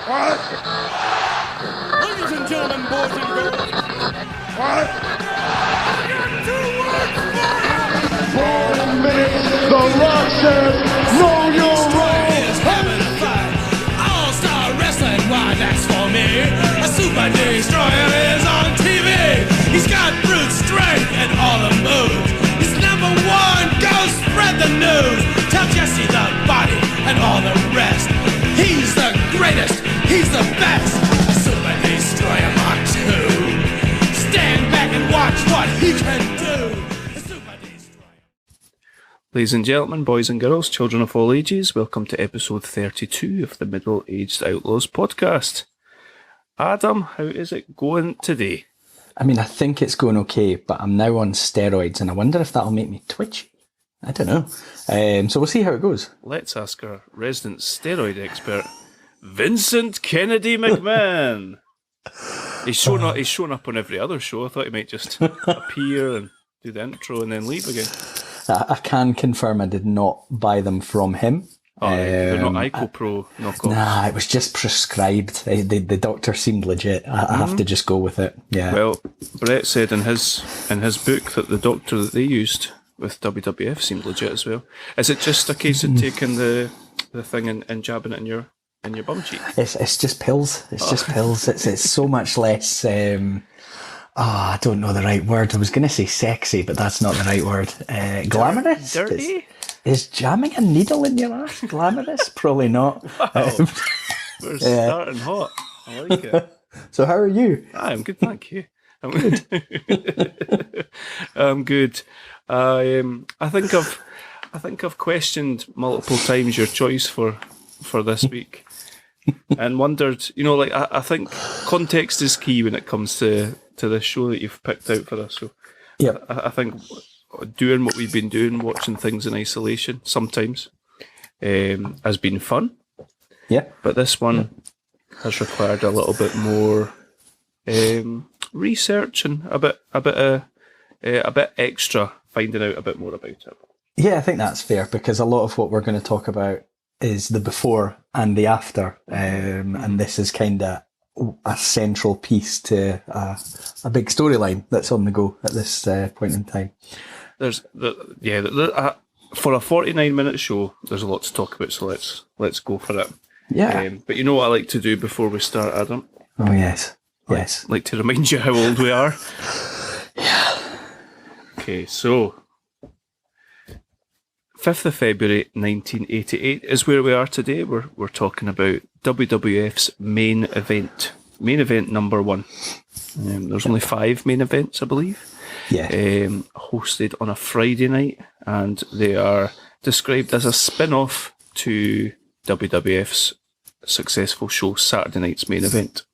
What? Ladies and gentlemen, boys and girls. What? I got 2 words for you. 4 minutes, the Rock says, know your role. All-star wrestling, why that's for me. A super destroyer is on TV. He's got brute strength and all the moves. He's number 1, go spread the news. Tell Jesse the body and all the rest. He's the greatest, he's the best. A super destroyer Mark II. Stand back and watch what he can do. A super destroyer. Ladies and gentlemen, boys and girls, children of all ages, welcome to episode 32 of the Middle-Aged Outlaws podcast. Adam, how is it going today? I mean, I think it's going okay, but I'm now on steroids, and I wonder if that'll make me twitchy. I don't know. So we'll see how it goes. Let's ask our resident steroid expert, Vincent Kennedy McMahon. He's shown up on every other show. I thought he might just appear and do the intro and then leave again. I can confirm I did not buy them from him. Oh, they're not IcoPro knockoffs. Nah, it was just prescribed. The doctor seemed legit. I have to just go with it. Yeah. Well, Brett said in his book that the doctor that they used with WWF seemed legit as well. Is it just a case of taking the thing and jabbing it in your bum cheek? It's just pills. It's just pills. It's so much less. I don't know the right word. I was going to say sexy, but that's not the right word. Glamorous. Dirty. Is jamming a needle in your ass glamorous? Probably not. Wow. We're starting hot. I like it. So how are you? I'm good, thank you. I'm good. I'm good. I think I've questioned multiple times your choice for this week, and wondered. I think context is key when it comes to this show that you've picked out for us. So, yeah, I think doing what we've been doing, watching things in isolation, sometimes has been fun. Yeah, but this one has required a little bit more research and a bit extra finding out a bit more about it. Yeah, I think that's fair, because a lot of what we're going to talk about is the before and the after, and this is kind of a central piece to a big storyline that's on the go at this point in time. For a 49-minute show, there's a lot to talk about, so let's go for it. Yeah. But you know what I like to do before we start, Adam? Oh, yes. Yes. I like to remind you how old we are. Yeah. Okay, so 5th of February 1988 is where we are today. We're talking about WWF's main event number 1. There's only 5 main events, I believe. Yeah. Hosted on a Friday night, and they are described as a spin-off to WWF's successful show Saturday Night's Main Event.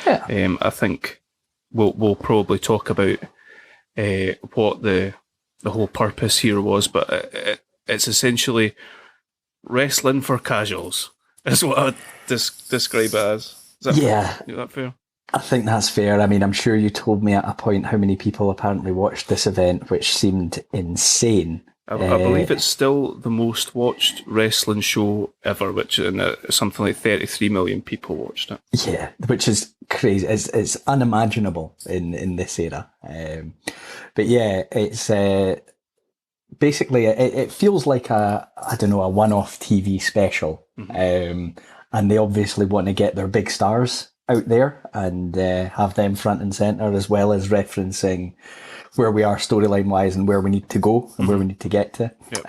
Yeah. I think we'll probably talk about what the whole purpose here was, but it's essentially wrestling for casuals, is what I'd describe it as. Is that fair? I think that's fair. I mean, I'm sure you told me at a point how many people apparently watched this event, which seemed insane. I believe it's still the most watched wrestling show ever, which something like 33 million people watched it. Yeah, which is crazy. It's unimaginable in this era. But yeah, it's basically it feels like a one-off TV special. And they obviously want to get their big stars out there and have them front and center, as well as referencing where we are storyline wise and where we need to go and where we need to get to. Yep.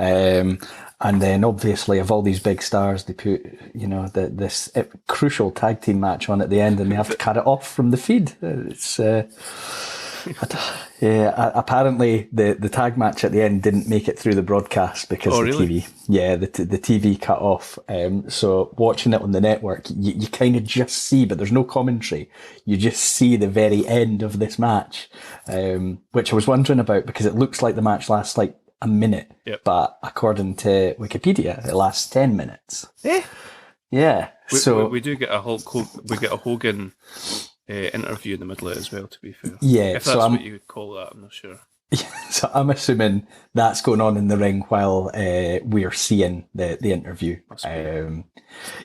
And then obviously of all these big stars, they put, this crucial tag team match on at the end, and they have to cut it off from the feed. It's, apparently the tag match at the end didn't make it through the broadcast because TV. Yeah, the TV cut off. So watching it on the network, you kind of just see, but there's no commentary. You just see the very end of this match, which I was wondering about because it looks like the match lasts like a minute, but according to Wikipedia, it lasts 10 minutes. Yeah. We do get a Hogan interview in the middle of it as well, to be fair. Yeah. If that's what you would call that, I'm not sure. So I'm assuming that's going on in the ring while we're seeing the interview.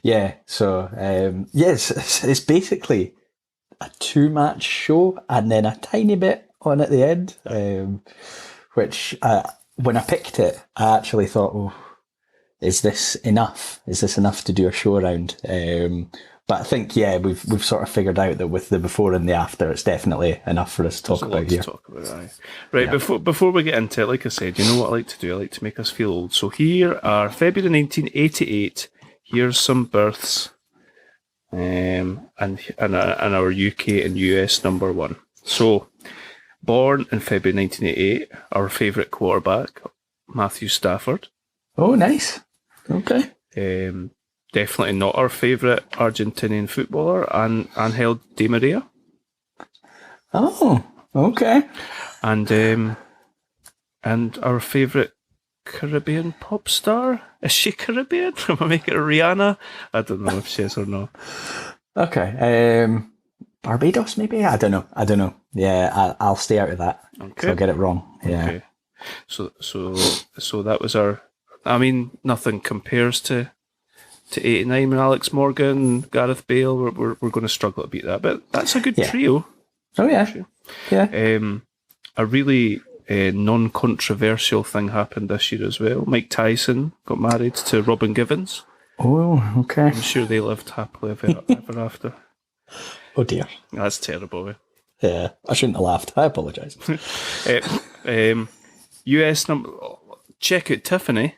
It's basically a 2-match show and then a tiny bit on at the end, which when I picked it, I actually thought, oh, is this enough? Is this enough to do a show around? But I think, we've sort of figured out that with the before and the after, it's definitely enough for us to talk about here. Right, before we get into it, like I said, you know what I like to do? I like to make us feel old. So here are February 1988. Here's some births, and our UK and US number one. So, born in February 1988, our favourite quarterback, Matthew Stafford. Oh, nice. Okay. Definitely not our favourite Argentinian footballer, Angel Di Maria. Oh, okay. And our favourite Caribbean pop star. Is she Caribbean? Am I making it Rihanna? I don't know if she is or not. Okay. Barbados, maybe? I don't know. Yeah, I'll stay out of that. Okay. I'll get it wrong. Yeah. Okay. So that was our. I mean, nothing compares to 89 and Alex Morgan, Gareth Bale. We're going to struggle to beat that, but that's a good trio. Oh yeah, yeah. A really non-controversial thing happened this year as well. Mike Tyson got married to Robin Givens. Oh, okay. I'm sure they lived happily ever after. Oh dear, that's terrible. Yeah, I shouldn't have laughed. I apologise. US number. Check out Tiffany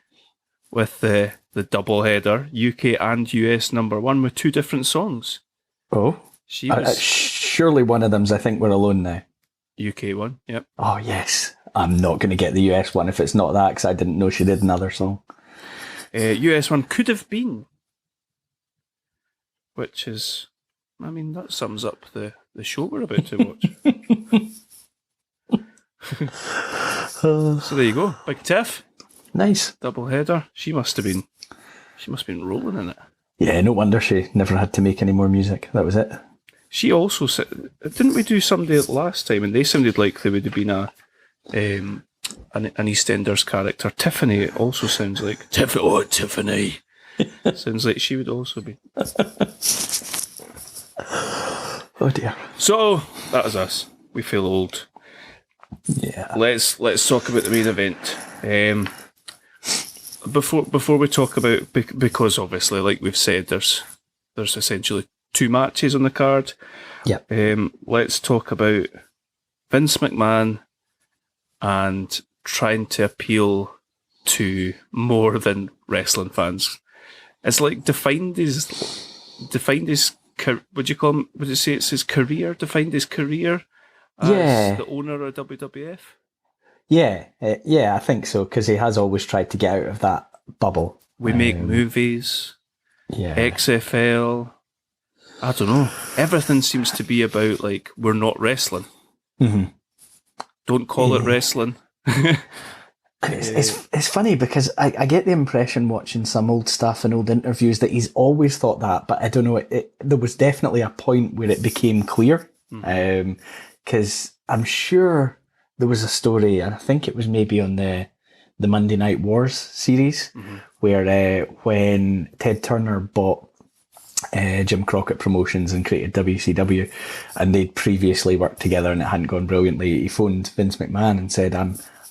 with the double header, UK and US number one with 2 different songs. Oh, she was surely one of them's I Think We're Alone Now. UK one, yep. Oh yes, I'm not going to get the US one if it's not that because I didn't know she did another song. US one Could Have Been, which is, I mean, that sums up the show we're about to watch. So there you go, Big Tiff. Nice double header. She must have been rolling in it. Yeah, no wonder she never had to make any more music. That was it. She also said, didn't we do somebody last time? And they sounded like they would have been an EastEnders character. Tiffany also sounds like Tiffany. Sounds like she would also be. Oh dear. So that was us. We feel old. Yeah. Let's talk about the main event. Before we talk about, because obviously, like we've said, there's essentially 2 matches on the card. Yeah. Let's talk about Vince McMahon and trying to appeal to more than wrestling fans. It's like defined his would you call him? Would you say it's his career? Defined his career as the owner of WWF. Yeah, I think so, because he has always tried to get out of that bubble. We make movies, XFL, I don't know. Everything seems to be about, like, we're not wrestling. Mm-hmm. Don't call it wrestling. It's funny, because I get the impression watching some old stuff and old interviews that he's always thought that, but I don't know, there was definitely a point where it became clear, because I'm sure there was a story, and I think it was maybe on the Monday Night Wars series, where when Ted Turner bought Jim Crockett Promotions and created WCW, and they'd previously worked together and it hadn't gone brilliantly, he phoned Vince McMahon and said,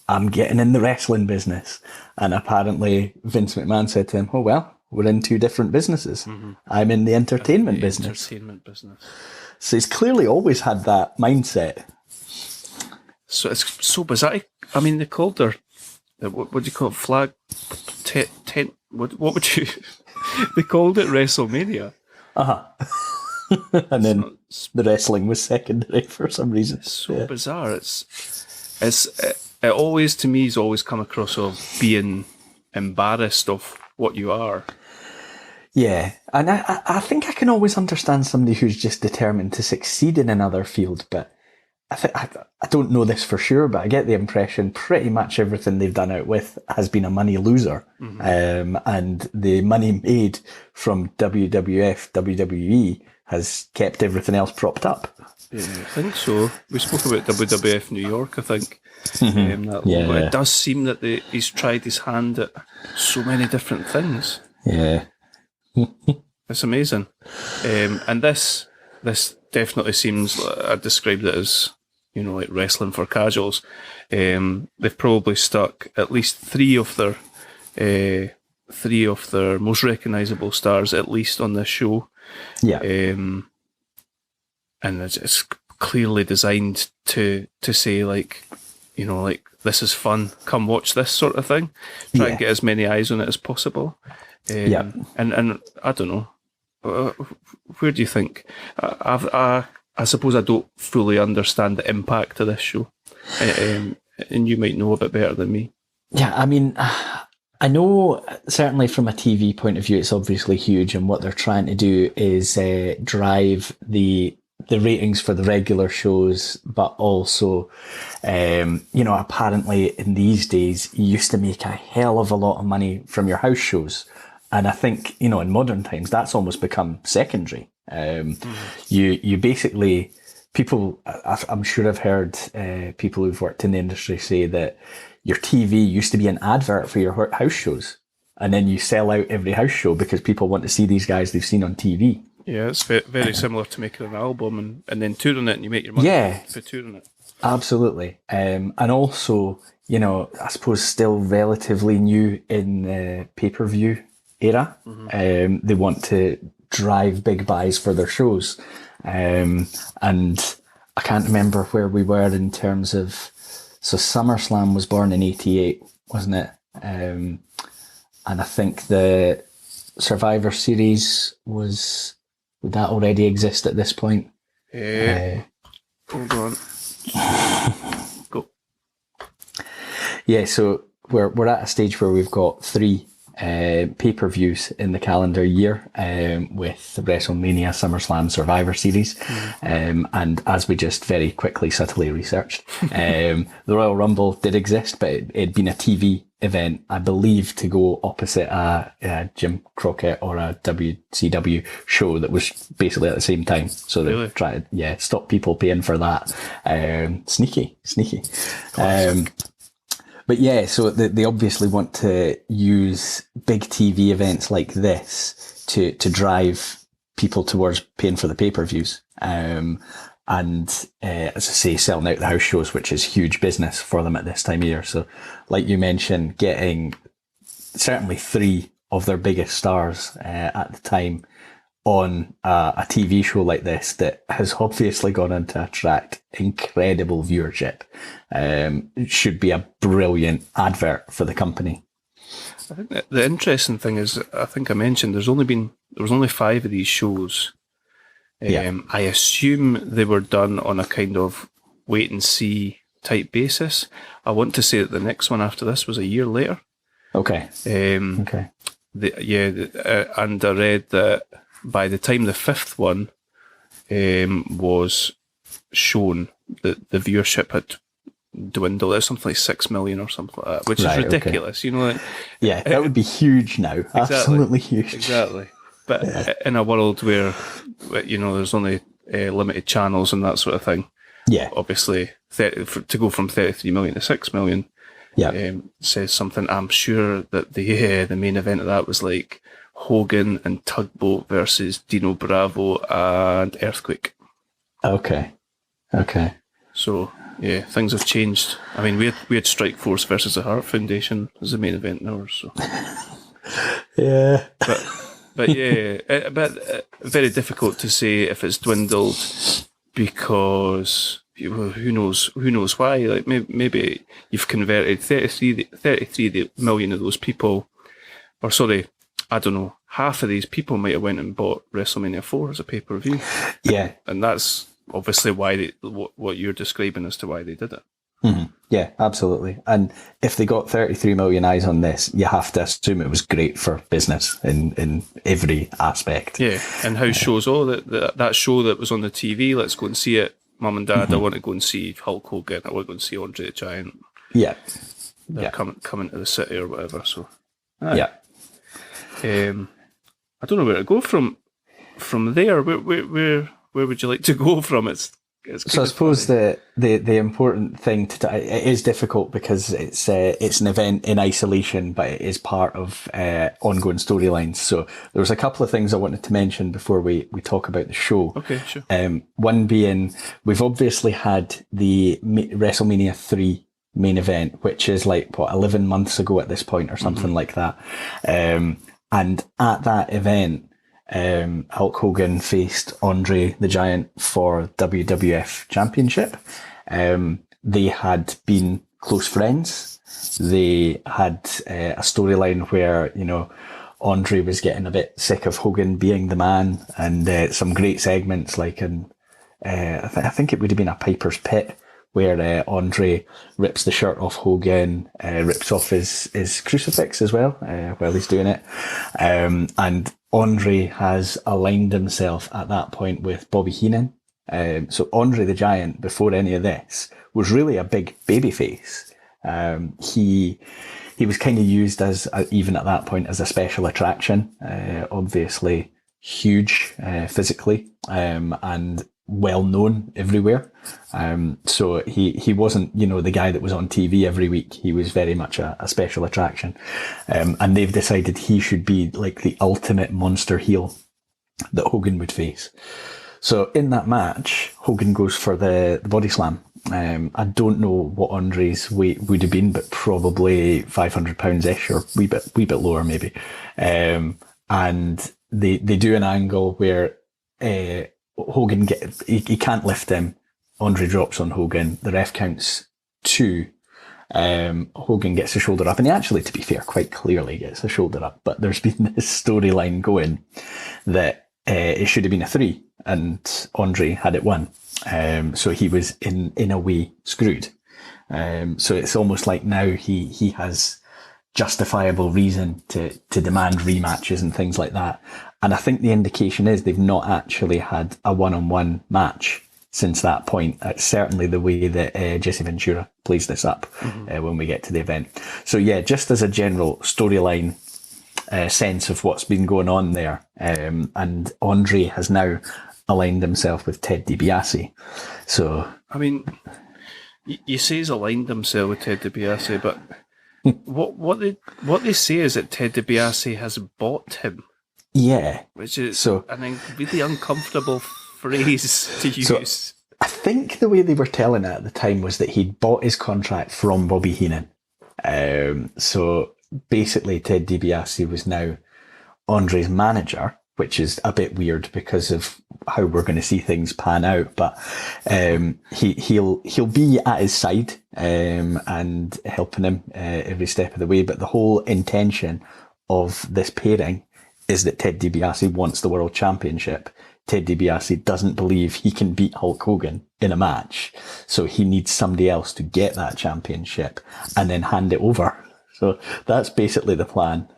I'm getting in the wrestling business. And apparently Vince McMahon said to him, oh well, we're in 2 different businesses. I'm in the entertainment business. So he's clearly always had that mindset. So it's so bizarre. I mean, they called her, what do you call it? Flag tent. What would you? They called it WrestleMania. And then the wrestling was secondary for some reason. It's so bizarre. It always, to me, has always come across of being embarrassed of what you are. Yeah, and I think I can always understand somebody who's just determined to succeed in another field, but I don't know this for sure, but I get the impression pretty much everything they've done out with has been a money loser. And the money made from WWF, WWE has kept everything else propped up. Yeah, I think so. We spoke about WWF New York, I think. Yeah. It does seem that he's tried his hand at so many different things. Yeah. It's amazing. And this definitely seems, I described it as, like wrestling for casuals. They've probably stuck at least three of their most recognisable stars at least on this show. Yeah. And it's clearly designed to say like this is fun, come watch this sort of thing. Try and get as many eyes on it as possible. And I don't know, where do you think? I suppose I don't fully understand the impact of this show, and you might know a bit better than me. Yeah, I mean, I know certainly from a TV point of view, it's obviously huge, and what they're trying to do is drive the ratings for the regular shows, but also, apparently in these days, you used to make a hell of a lot of money from your house shows. And I think, in modern times, that's almost become secondary. You basically, people, I'm sure I've heard people who've worked in the industry say that your TV used to be an advert for your house shows. And then you sell out every house show because people want to see these guys they've seen on TV. Yeah, it's very similar to making an album and then touring it, and you make your money for touring it. Absolutely. And also, I suppose still relatively new in the pay-per-view era. They want to drive big buys for their shows. And I can't remember where we were in terms of... So SummerSlam was born in 88, wasn't it? And I think the Survivor Series was... Would that already exist at this point? Hold on. Go. Yeah, so we're at a stage where we've got 3 pay-per-views in the calendar year with WrestleMania, SummerSlam, Survivor Series. And as we just very quickly, subtly researched, the Royal Rumble did exist, but it'd been a TV event, I believe, to go opposite a Jim Crockett or a WCW show that was basically at the same time. So they tried to stop people paying for that. Sneaky. But yeah, so they obviously want to use big TV events like this to drive people towards paying for the pay-per-views. And as I say, selling out the house shows, which is huge business for them at this time of year. So like you mentioned, getting certainly 3 of their biggest stars at the time on a TV show like this that has obviously gone on to attract incredible viewership. It should be a brilliant advert for the company. I think that the interesting thing is, I think I mentioned, there was only 5 of these shows. I assume they were done on a kind of wait and see type basis. I want to say that the next one after this was a year later. Okay. And I read that by the time the 5th one was shown, the viewership had dwindled. It was something like 6 million or something like that, which is ridiculous. Okay. That would be huge now. Exactly, absolutely huge. Exactly. But in a world where, there's only limited channels and that sort of thing, obviously, to go from 33 million to 6 million says something. I'm sure that the main event of that was like Hogan and Tugboat versus Dino Bravo and Earthquake. Okay. So, things have changed. I mean, we had Strikeforce versus the Hart Foundation as the main event now, so. But very difficult to say if it's dwindled because who knows why. Like maybe you've converted 33 million of those people, or sorry, I don't know, half of these people might have went and bought WrestleMania 4 as a pay-per-view. Yeah. And that's obviously why what you're describing as to why they did it. Mm-hmm. Yeah, absolutely. And if they got 33 million eyes on this, you have to assume it was great for business in every aspect. Yeah, and house shows, that show that was on the TV, let's go and see it. Mum and Dad, I want to go and see Hulk Hogan, I want to go and see Andre the Giant. Yeah. They're coming to the city or whatever, so. Yeah. I don't know where to go from from there, where would you like to go from? It's so I suppose the important thing it is difficult because it's an event in isolation, but it is part of ongoing storylines. So there was a couple of things I wanted to mention before we talk about the show. Okay, sure. One being, we've obviously had the WrestleMania III main event, which is 11 months ago at this point or something like that. And at that event, Hulk Hogan faced Andre the Giant for WWF Championship. They had been close friends. They had a storyline where, Andre was getting a bit sick of Hogan being the man, and some great segments I think it would have been a Piper's Pit, where Andre rips the shirt off Hogan, rips off his crucifix as well while he's doing it. And Andre has aligned himself at that point with Bobby Heenan. So Andre the Giant, before any of this, was really a big babyface. He was kind of used as, even at that point, as a special attraction. Obviously huge physically, and well known everywhere. So he wasn't, the guy that was on TV every week. He was very much a special attraction. And they've decided he should be the ultimate monster heel that Hogan would face. So in that match, Hogan goes for the body slam. I don't know what Andre's weight would have been, but probably 500 pounds-ish, or wee bit lower maybe. And they do an angle where Hogan he can't lift him. Andre drops on Hogan. The ref counts 2. Hogan gets a shoulder up, and he actually, to be fair, quite clearly gets a shoulder up. But there's been this storyline going that it should have been a 3, and Andre had it 1. So he was in a way screwed. So it's almost like now he has justifiable reason to demand rematches and things like that. And I think the indication is they've not actually had a one-on-one match since that point. That's certainly the way that Jesse Ventura plays this up when we get to the event. So yeah, just as a general storyline sense of what's been going on there. And Andre has now aligned himself with Ted DiBiase. So, I mean, you say he's aligned himself with Ted DiBiase, but what they say is that Ted DiBiase has bought him. Yeah. Which is a really uncomfortable phrase to use. So I think the way they were telling it at the time was that he'd bought his contract from Bobby Heenan. So basically Ted DiBiase was now Andre's manager, which is a bit weird because of how we're going to see things pan out. But he'll be at his side and helping him every step of the way. But the whole intention of this pairing is that Ted DiBiase wants the world championship. Ted DiBiase doesn't believe he can beat Hulk Hogan in a match, so he needs somebody else to get that championship and then hand it over. So that's basically the plan.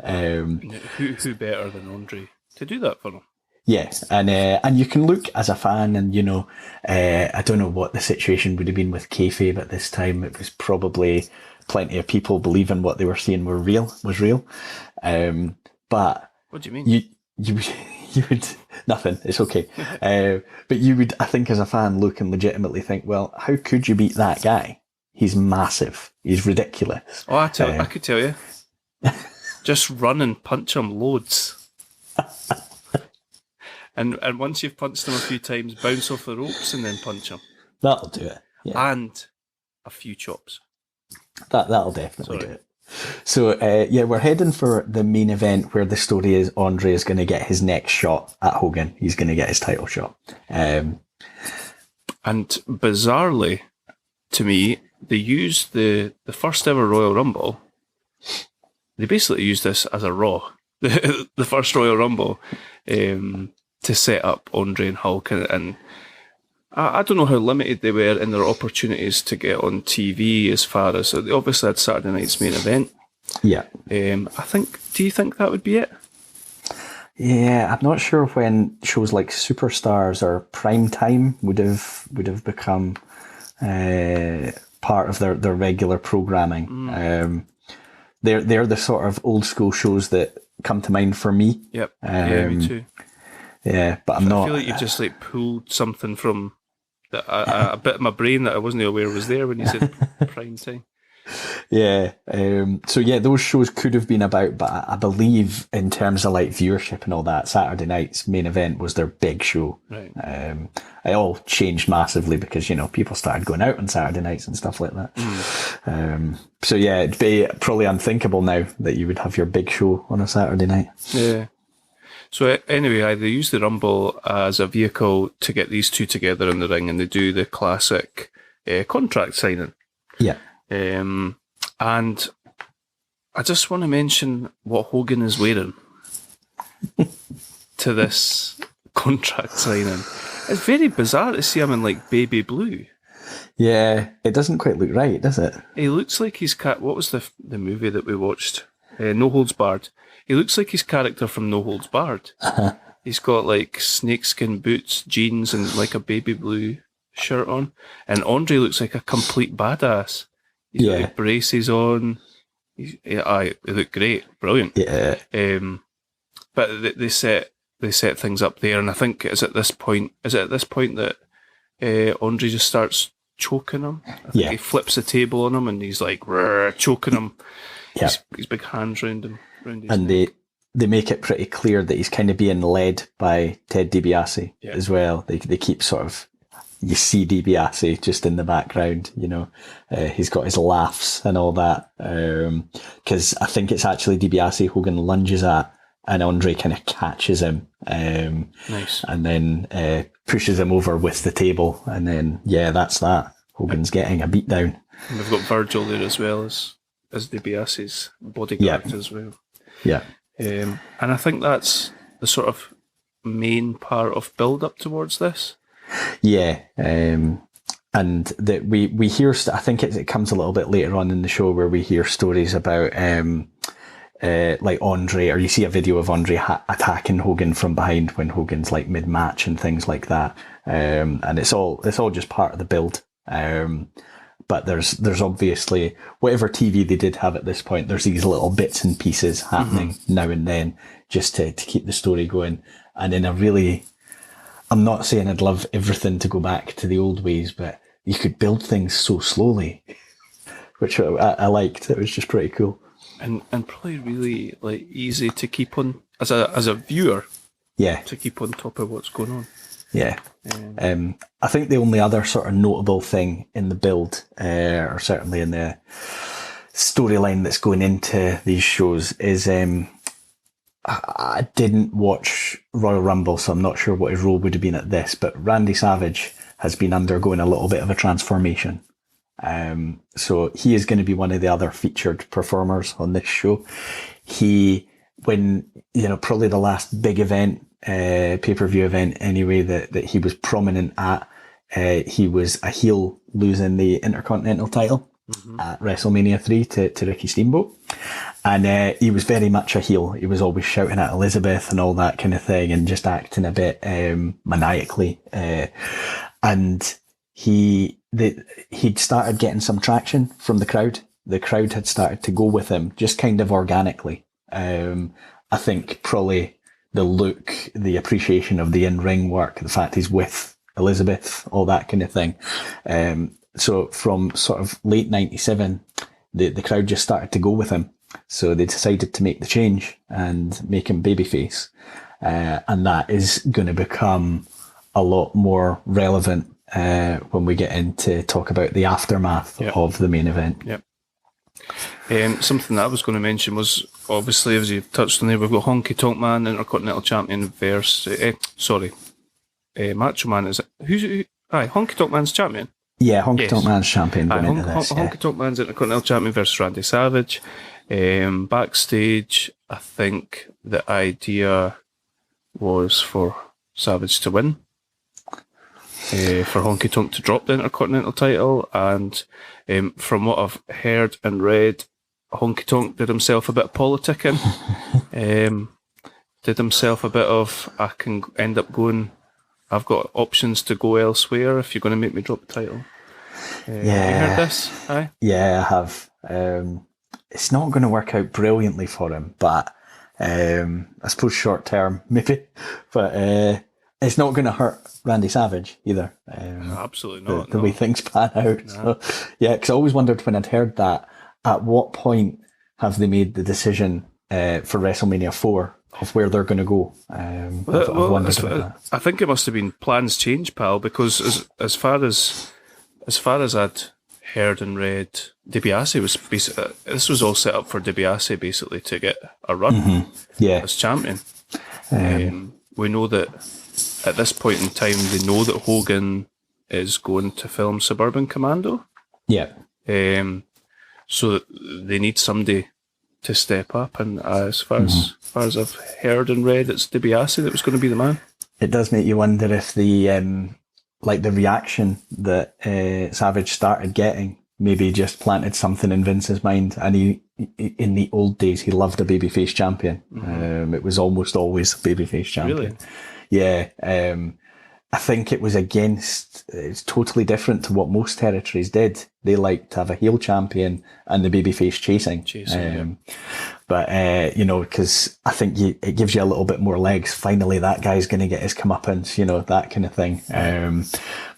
Who better than Andre to do that for him? Yeah, and you can look as a fan, and I don't know what the situation would have been with kayfabe at this time. It was probably plenty of people believing what they were seeing was real. But what do you mean? You would nothing. It's okay. But you would, I think, as a fan, look and legitimately think, well, how could you beat that guy? He's massive. He's ridiculous. Oh, I could tell you. Just run and punch him loads. And once you've punched him a few times, bounce off the ropes and then punch him. That'll do it. Yeah. And a few chops. That'll definitely do it. So, we're heading for the main event where the story is Andre is going to get his next shot at Hogan. He's going to get his title shot. And bizarrely, to me, they used the first ever Royal Rumble. They basically used this as a Raw. The first Royal Rumble to set up Andre and Hulk. And I don't know how limited they were in their opportunities to get on TV as far as... They obviously had Saturday night's main event. Yeah. Do you think that would be it? Yeah, I'm not sure when shows like Superstars or Primetime would have become part of their regular programming. They're the sort of old school shows that come to mind for me. Yep. Yeah, me too. Yeah, but I'm not. I feel like you've just like pulled something from a bit of my brain that I wasn't aware was there when you said prime time. Yeah. So yeah, those shows could have been about, but I believe in terms of like viewership and all that, Saturday night's main event was their big show. Right. It all changed massively because, you know, people started going out on Saturday nights and stuff like that. So yeah, it'd be probably unthinkable now that you would have your big show on a Saturday night. Yeah. So anyway, they use the Rumble as a vehicle to get these two together in the ring, and they do the classic contract signing. Yeah. And I just want to mention what Hogan is wearing to this contract signing. It's very bizarre to see him in like baby blue. Yeah, it doesn't quite look right, does it? He looks like he's what was the movie that we watched? No Holds Barred. He looks like his character from No Holds Barred. He's got like snakeskin boots, jeans, and like a baby blue shirt on. And Andre looks like a complete badass. He's got like braces on. They look great, brilliant. Yeah. But they set things up there, and I think it's at this point. Is it at this point that Andre just starts choking him? I think he flips the table on him, and he's like choking him. Yeah. His big hands round him. And they make it pretty clear that he's kind of being led by Ted DiBiase as well. They keep sort of, you see DiBiase just in the background, you know. He's got his laughs and all that. Because I think it's actually DiBiase Hogan lunges at, and Andre kind of catches him. Nice. And then pushes him over with the table. And then, that's that. Hogan's getting a beat down. And we've got Virgil there as well as DiBiase's bodyguard as well. Yeah. And I think that's the sort of main part of build up towards this. Yeah. And that we hear, I think it comes a little bit later on in the show where we hear stories about like Andre, or you see a video of Andre attacking Hogan from behind when Hogan's like mid-match and things like that. And it's all just part of the build. But there's obviously, whatever TV they did have at this point, there's these little bits and pieces happening now and then just to keep the story going. And in a really, I'm not saying I'd love everything to go back to the old ways, but you could build things so slowly, which I liked. It was just pretty cool. And probably really like easy to keep on, as a viewer, to keep on top of what's going on. Yeah. I think the only other sort of notable thing in the build, or certainly in the storyline that's going into these shows, is I didn't watch Royal Rumble, so I'm not sure what his role would have been at this, but Randy Savage has been undergoing a little bit of a transformation. So he is going to be one of the other featured performers on this show. Probably the last big event, pay-per-view event anyway, that he was prominent at, he was a heel losing the Intercontinental title at WrestleMania 3 to Ricky Steamboat. And he was very much a heel. He was always shouting at Elizabeth and all that kind of thing and just acting a bit maniacally. And he'd started getting some traction from the crowd. The crowd had started to go with him just kind of organically. I think probably the look, the appreciation of the in-ring work, the fact he's with Elizabeth, all that kind of thing. So from sort of late 97, the crowd just started to go with him. So they decided to make the change and make him babyface. And that is going to become a lot more relevant when we get into talk about the aftermath of the main event. Yep. Something that I was going to mention was, obviously, as you touched on there, we've got Honky Tonk Man, Intercontinental Champion, Macho Man, is it? Honky Tonk Man's champion. Yeah, Honky Tonk Man's champion going into this. Honky Tonk Man's Intercontinental Champion versus Randy Savage. Backstage, I think the idea was for Savage to win, for Honky Tonk to drop the Intercontinental title, and from what I've heard and read, Honky Tonk did himself a bit of politicking, did himself a bit of, I can end up going, I've got options to go elsewhere if you're going to make me drop the title. Have you heard this? Aye? Yeah, I have. It's not going to work out brilliantly for him, but I suppose short term, maybe, but it's not going to hurt Randy Savage either. Absolutely not. The way things pan out. No. So, yeah, because I always wondered when I'd heard that, at what point have they made the decision for WrestleMania 4 of where they're going to go? I've wondered about that. I think it must have been plans changed, pal, because as far as I'd heard and read, DiBiase was basically, this was all set up for DiBiase basically to get a run as champion. We know that at this point in time, they know that Hogan is going to film Suburban Commando. Yeah. So they need somebody to step up, and as far as I've heard and read, it's DiBiase that was going to be the man. It does make you wonder if the the reaction that Savage started getting maybe just planted something in Vince's mind. And he, in the old days, he loved a babyface champion. It was almost always a babyface champion. Really? Yeah. I think it was it's totally different to what most territories did. They liked to have a heel champion and the babyface chasing. But, because I think it gives you a little bit more legs. Finally, that guy's going to get his comeuppance, that kind of thing.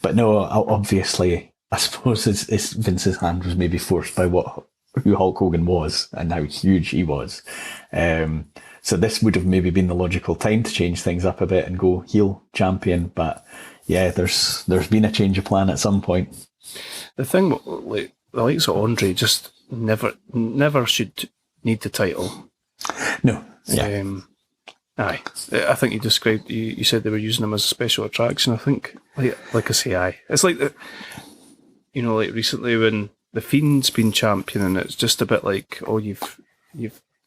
But no, obviously, I suppose it's Vince's hand was maybe forced by who Hulk Hogan was and how huge he was. So this would have maybe been the logical time to change things up a bit and go heel champion. But yeah, there's been a change of plan at some point. The thing, like the likes of Andre, just never should need the title. No. Yeah. Aye. I think you described. You said they were using him as a special attraction. I think, like I say, aye. It's like like recently when the Fiend's been champion, and it's just a bit like, oh, you've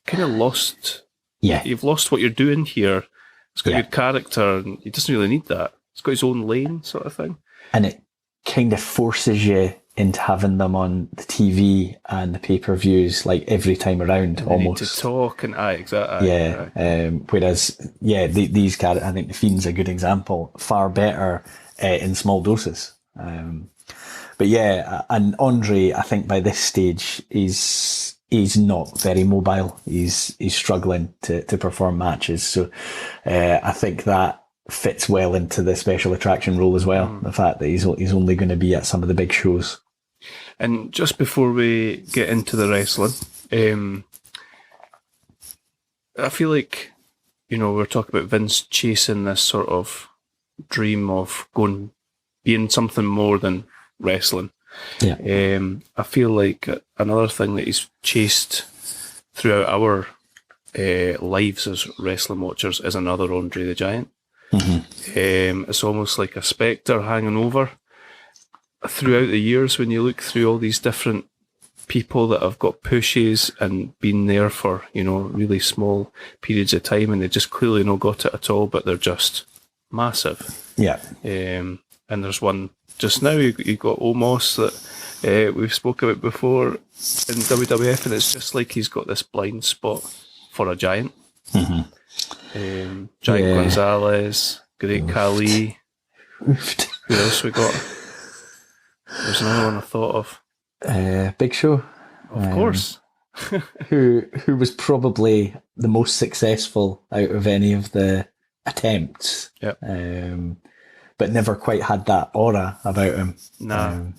kind of lost. Yeah. You've lost what you're doing here. It's got a good character, and he doesn't really need that. It's got his own lane, sort of thing. And it kind of forces you into having them on the TV and the pay-per-views like every time around, and almost. Need to talk and exactly. Yeah. Whereas, these characters, I think the Fiend's a good example, far better in small doses. But yeah, and Andre, I think by this stage he's not very mobile. He's struggling to perform matches. So I think that fits well into the special attraction role as well. The fact that he's only going to be at some of the big shows. And just before we get into the wrestling, I feel like, we're talking about Vince chasing this sort of dream of being something more than wrestling. Yeah. I feel like another thing that he's chased throughout our lives as wrestling watchers is another Andre the Giant. It's almost like a spectre hanging over throughout the years when you look through all these different people that have got pushes and been there for, really small periods of time, and they just clearly not got it at all, but they're just massive. Yeah. And there's one just now, you got Omos that we've spoke about before in WWF, and it's just like he's got this blind spot for a giant. Giant Gonzalez, Great Khali. Who else we got? There's another one I thought of. Big Show. Of course. who was probably the most successful out of any of the attempts. Yep. But never quite had that aura about him. No.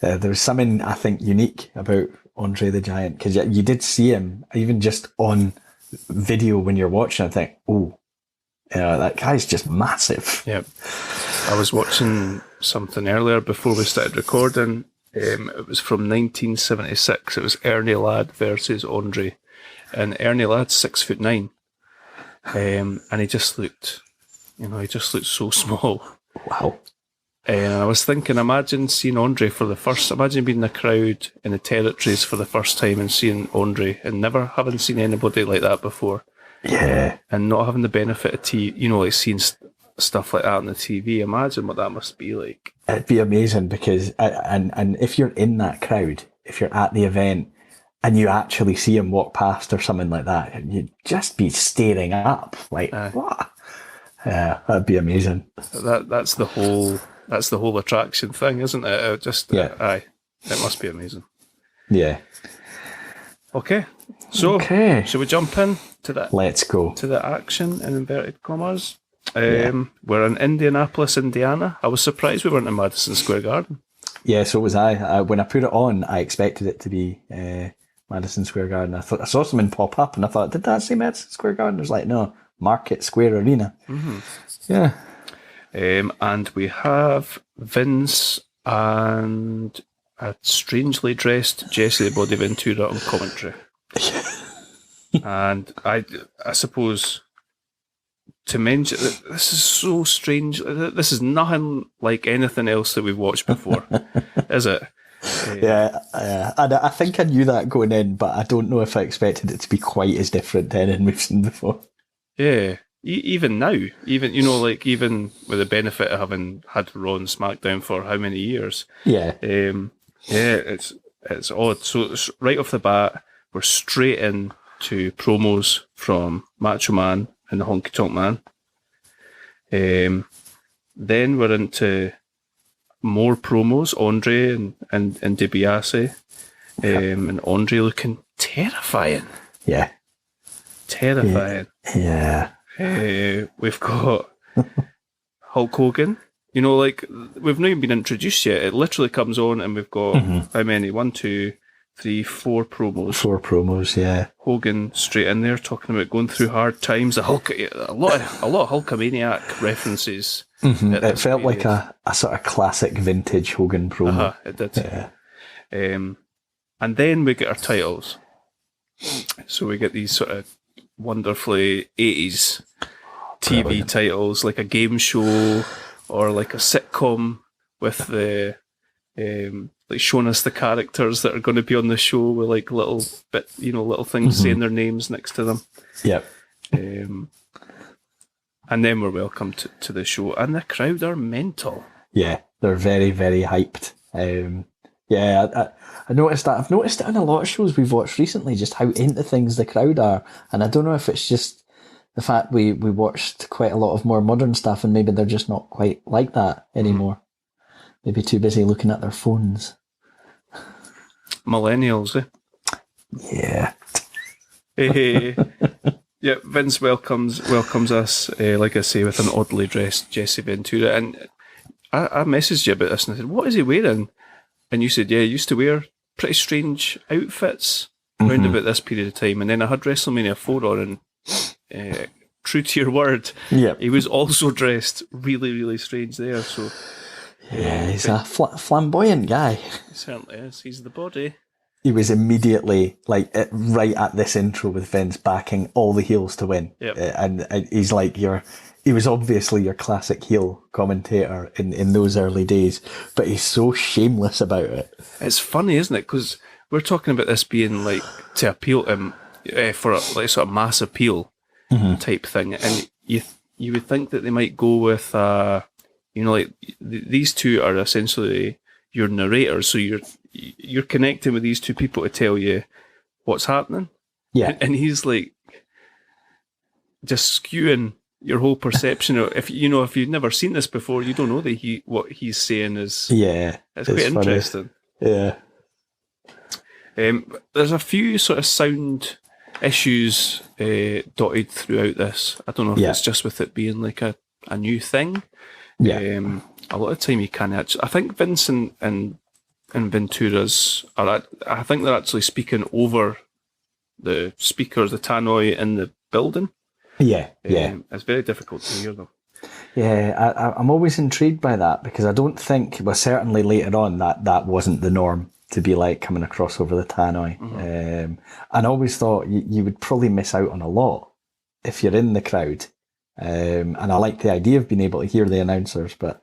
There was something, I think, unique about Andre the Giant, because you did see him, even just on video when you're watching, I think, that guy's just massive. Yep. I was watching something earlier before we started recording. It was from 1976. It was Ernie Ladd versus Andre. And Ernie Ladd's 6'9". And he just looked... so small. Wow. And I was thinking, imagine seeing Andre imagine being in the crowd in the territories for the first time and seeing Andre and never having seen anybody like that before. Yeah. And not having the benefit of like seeing stuff like that on the TV. Imagine what that must be like. It'd be amazing because, and if you're in that crowd, if you're at the event and you actually see him walk past or something like that, you'd just be staring up like, what? Yeah, that'd be amazing. That's the whole attraction thing, isn't it? It must be amazing. Yeah. Okay. So, should we jump in? to that. Let's go. To the action, in inverted commas. We're in Indianapolis, Indiana. I was surprised we weren't in Madison Square Garden. Yeah, so was I. When I put it on, I expected it to be Madison Square Garden. I saw something pop up and I thought, did that say Madison Square Garden? It was like, no, Market Square Arena. Mm-hmm. Yeah. And we have Vince and a strangely dressed Jesse the Body Ventura on commentary. And I suppose to mention, this is so strange. This is nothing like anything else that we've watched before, is it? Yeah. And I think I knew that going in, but I don't know if I expected it to be quite as different to anything we've seen before. Yeah. Even now, even with the benefit of having had Raw and SmackDown for how many years? Yeah. It's odd. So right off the bat, we're straight in to promos from Macho Man and the Honky Tonk Man. Then we're into more promos, Andre and DiBiase, and Andre looking terrifying. Yeah. Terrifying. Yeah. We've got Hulk Hogan. We've not even been introduced yet. It literally comes on and we've got how many? 1, 2, 3, 4 promos. 4 promos, yeah. Hogan straight in there talking about going through hard times. A lot of Hulkamaniac references. Mm-hmm. It felt like a sort of classic vintage Hogan promo. It did. Yeah. And then we get our titles. So we get these sort of wonderfully 80s TV titles, like a game show or like a sitcom with the like showing us the characters that are going to be on the show with like little things saying their names next to them. Yep. And then we're welcome to the show, and the crowd are mental. Yeah, they're very, very hyped. I noticed that. I've noticed it in a lot of shows we've watched recently, just how into things the crowd are. And I don't know if it's just the fact we watched quite a lot of more modern stuff and maybe they're just not quite like that anymore. Maybe too busy looking at their phones. Millennials, eh? Yeah. Yeah, Vince welcomes us, like I say, with an oddly dressed Jesse Ventura. And I messaged you about this and I said, what is he wearing? And you said, yeah, he used to wear pretty strange outfits around about this period of time. And then I had WrestleMania 4 on, and true to your word, he was also dressed really, really strange there. So yeah, he's a flamboyant guy. He certainly is. He's the body. He was immediately, right at this intro with Vince backing all the heels to win. Yep. And he's like he was obviously your classic heel commentator in those early days, but he's so shameless about it. It's funny, isn't it? Because we're talking about this being like to appeal to him for a sort of mass appeal type thing, and you would think that they might go with these two are essentially your narrators, so you're connecting with these two people to tell you what's happening. Yeah, and he's like just skewing your whole perception of, if you've never seen this before, you don't know that what he's saying is it's quite interesting. Yeah. There's a few sort of sound issues dotted throughout this. I don't know if it's just with it being like a new thing. Yeah. A lot of time you can't actually. I think Vince and Ventura's I think they're actually speaking over the speakers, the tannoy in the building. Yeah. It's very difficult to hear them. Yeah, I'm always intrigued by that because I don't think, well, certainly later on that wasn't the norm to be like coming across over the tannoy. And I always thought you would probably miss out on a lot if you're in the crowd. And I like the idea of being able to hear the announcers, but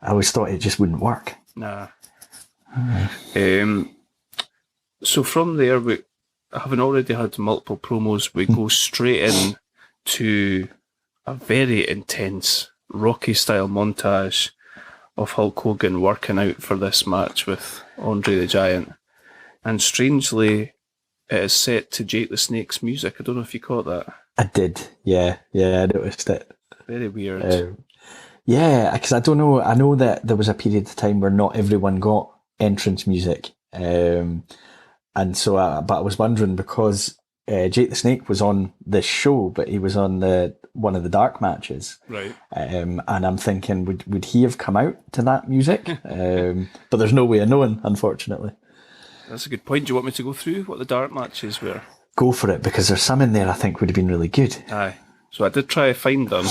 I always thought it just wouldn't work. Nah. So from there, having already had multiple promos, we go straight in to a very intense Rocky-style montage of Hulk Hogan working out for this match with Andre the Giant. And strangely, it is set to Jake the Snake's music. I don't know if you caught that. I did, yeah, I noticed it. Very weird. Yeah, because I don't know, I know that there was a period of time where not everyone got entrance music. And so, but I was wondering, because Jake the Snake was on this show, but he was on one of the dark matches. Right. And I'm thinking, would he have come out to that music? But there's no way of knowing, unfortunately. That's a good point. Do you want me to go through what the dark matches were? Go for it, because there's some in there I think would have been really good. Aye. So I did try to find them.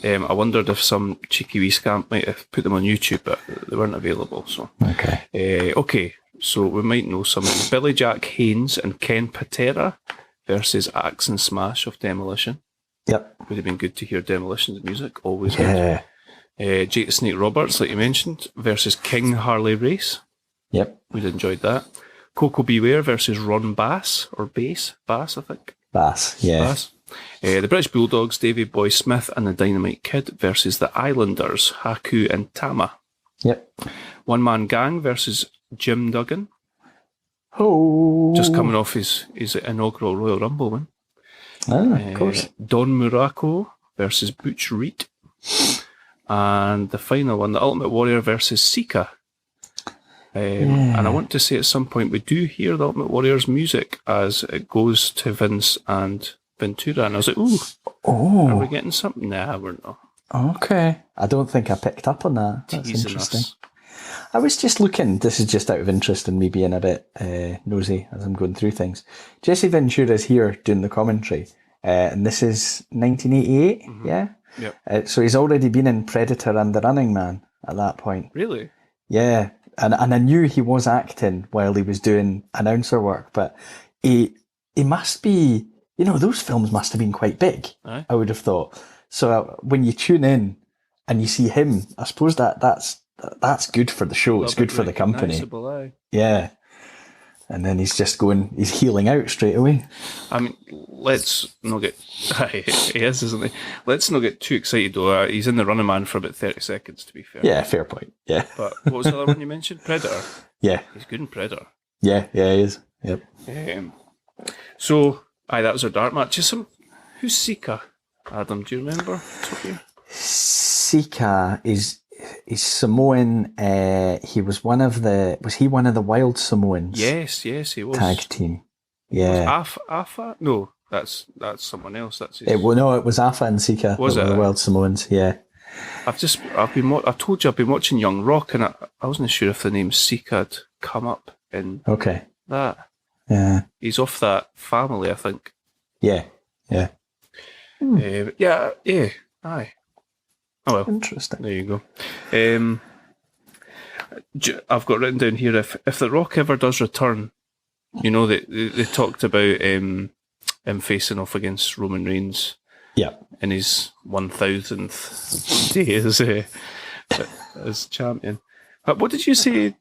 I wondered if some cheeky wee scamp might have put them on YouTube, but they weren't available. So okay. So we might know some. Billy Jack Haynes and Ken Patera versus Axe and Smash of Demolition. Yep. Would have been good to hear Demolition's music. Always Yeah. good. Jake the Snake Roberts, like you mentioned, versus King Harley Race. Yep. We'd enjoyed that. Coco Beware versus Ron Bass, or Bass, I think. Bass, yeah. Bass. The British Bulldogs, Davey Boy Smith and the Dynamite Kid versus the Islanders, Haku and Tama. Yep. One Man Gang versus Jim Duggan. Oh. Just coming off his inaugural Royal Rumble win. Of course. Don Muraco versus Butch Reed. And the final one, the Ultimate Warrior versus Sika. And I want to say at some point we do hear the Ultimate Warrior's music as it goes to Vince and Ventura. And I was like, are we getting something? Nah, we're not. Okay. I don't think I picked up on that. That's Teasing interesting. us. I was just looking, this is just out of interest and me being a bit nosy as I'm going through things. Jesse Ventura is here doing the commentary, and this is 1988, yeah? Yep. So he's already been in Predator and The Running Man at that point. Really? Yeah, and I knew he was acting while he was doing announcer work, but he must be, those films must have been quite big, Aye. I would have thought. So when you tune in and you see him, I suppose that's good for the show. It's good for the company. Aye. Yeah. And then he's healing out straight away. I mean, let's not get... he is, isn't he? Let's not get too excited, though. He's in The Running Man for about 30 seconds, to be fair. Yeah, fair point. Yeah. But what was the other one you mentioned? Predator. Yeah. He's good in Predator. Yeah, he is. Yep. So, that was our dark match. Who's Sika? Adam, do you remember? Sika is Samoan. He was one of the Wild Samoans? Yes, he was. Tag team. Yeah. Afa? No, that's someone else. That's his... It was Afa and Sika. Was it? The Wild Samoans, yeah. I told you I've been watching Young Rock, and I wasn't sure if the name Sika had come up in that. Yeah. He's off that family, I think. Yeah. Aye. Oh well. Interesting. There you go. I've got written down here, if The Rock ever does return, they talked about him facing off against Roman Reigns. Yeah. In his 1000th day as champion. What did you say?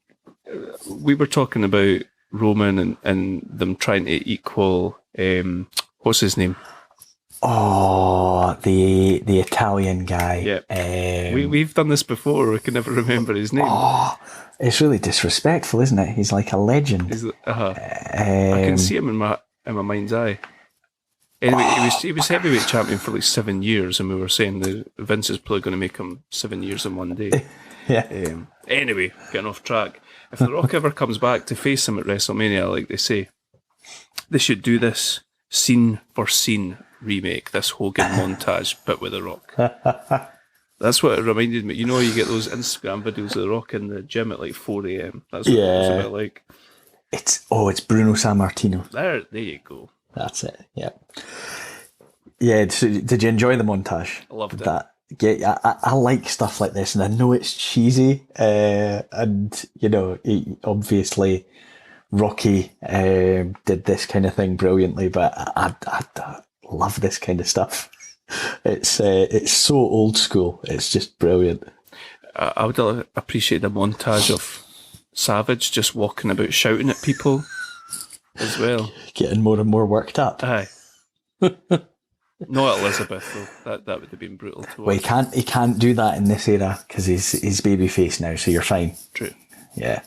We were talking about Roman and them trying to equal, what's his name? Oh, the Italian guy. Yeah. We've done this before. We can never remember his name. Oh, it's really disrespectful, isn't it? He's like a legend. I can see him in my mind's eye. Anyway, he was heavyweight champion for like 7 years, and we were saying that Vince is probably going to make him 7 years in one day. Yeah. Anyway, getting off track. If The Rock ever comes back to face him at WrestleMania, like they say, they should do this scene for scene remake, this Hogan montage, but with The Rock. That's what it reminded me. You get those Instagram videos of The Rock in the gym at like 4 a.m. That's what it was a bit like. It's Bruno Sammartino. There you go. That's it. Yeah. Yeah. So did you enjoy the montage? I loved that. Yeah, I like stuff like this, and I know it's cheesy, and obviously Rocky did this kind of thing brilliantly, but I love this kind of stuff. It's so old school. It's just brilliant. I would appreciate the montage of Savage just walking about shouting at people as well. Getting more and more worked up. Aye. Not Elizabeth, though. That would have been brutal to watch. Well, he can't do that in this era because he's babyface now, so you're fine. True. Yeah.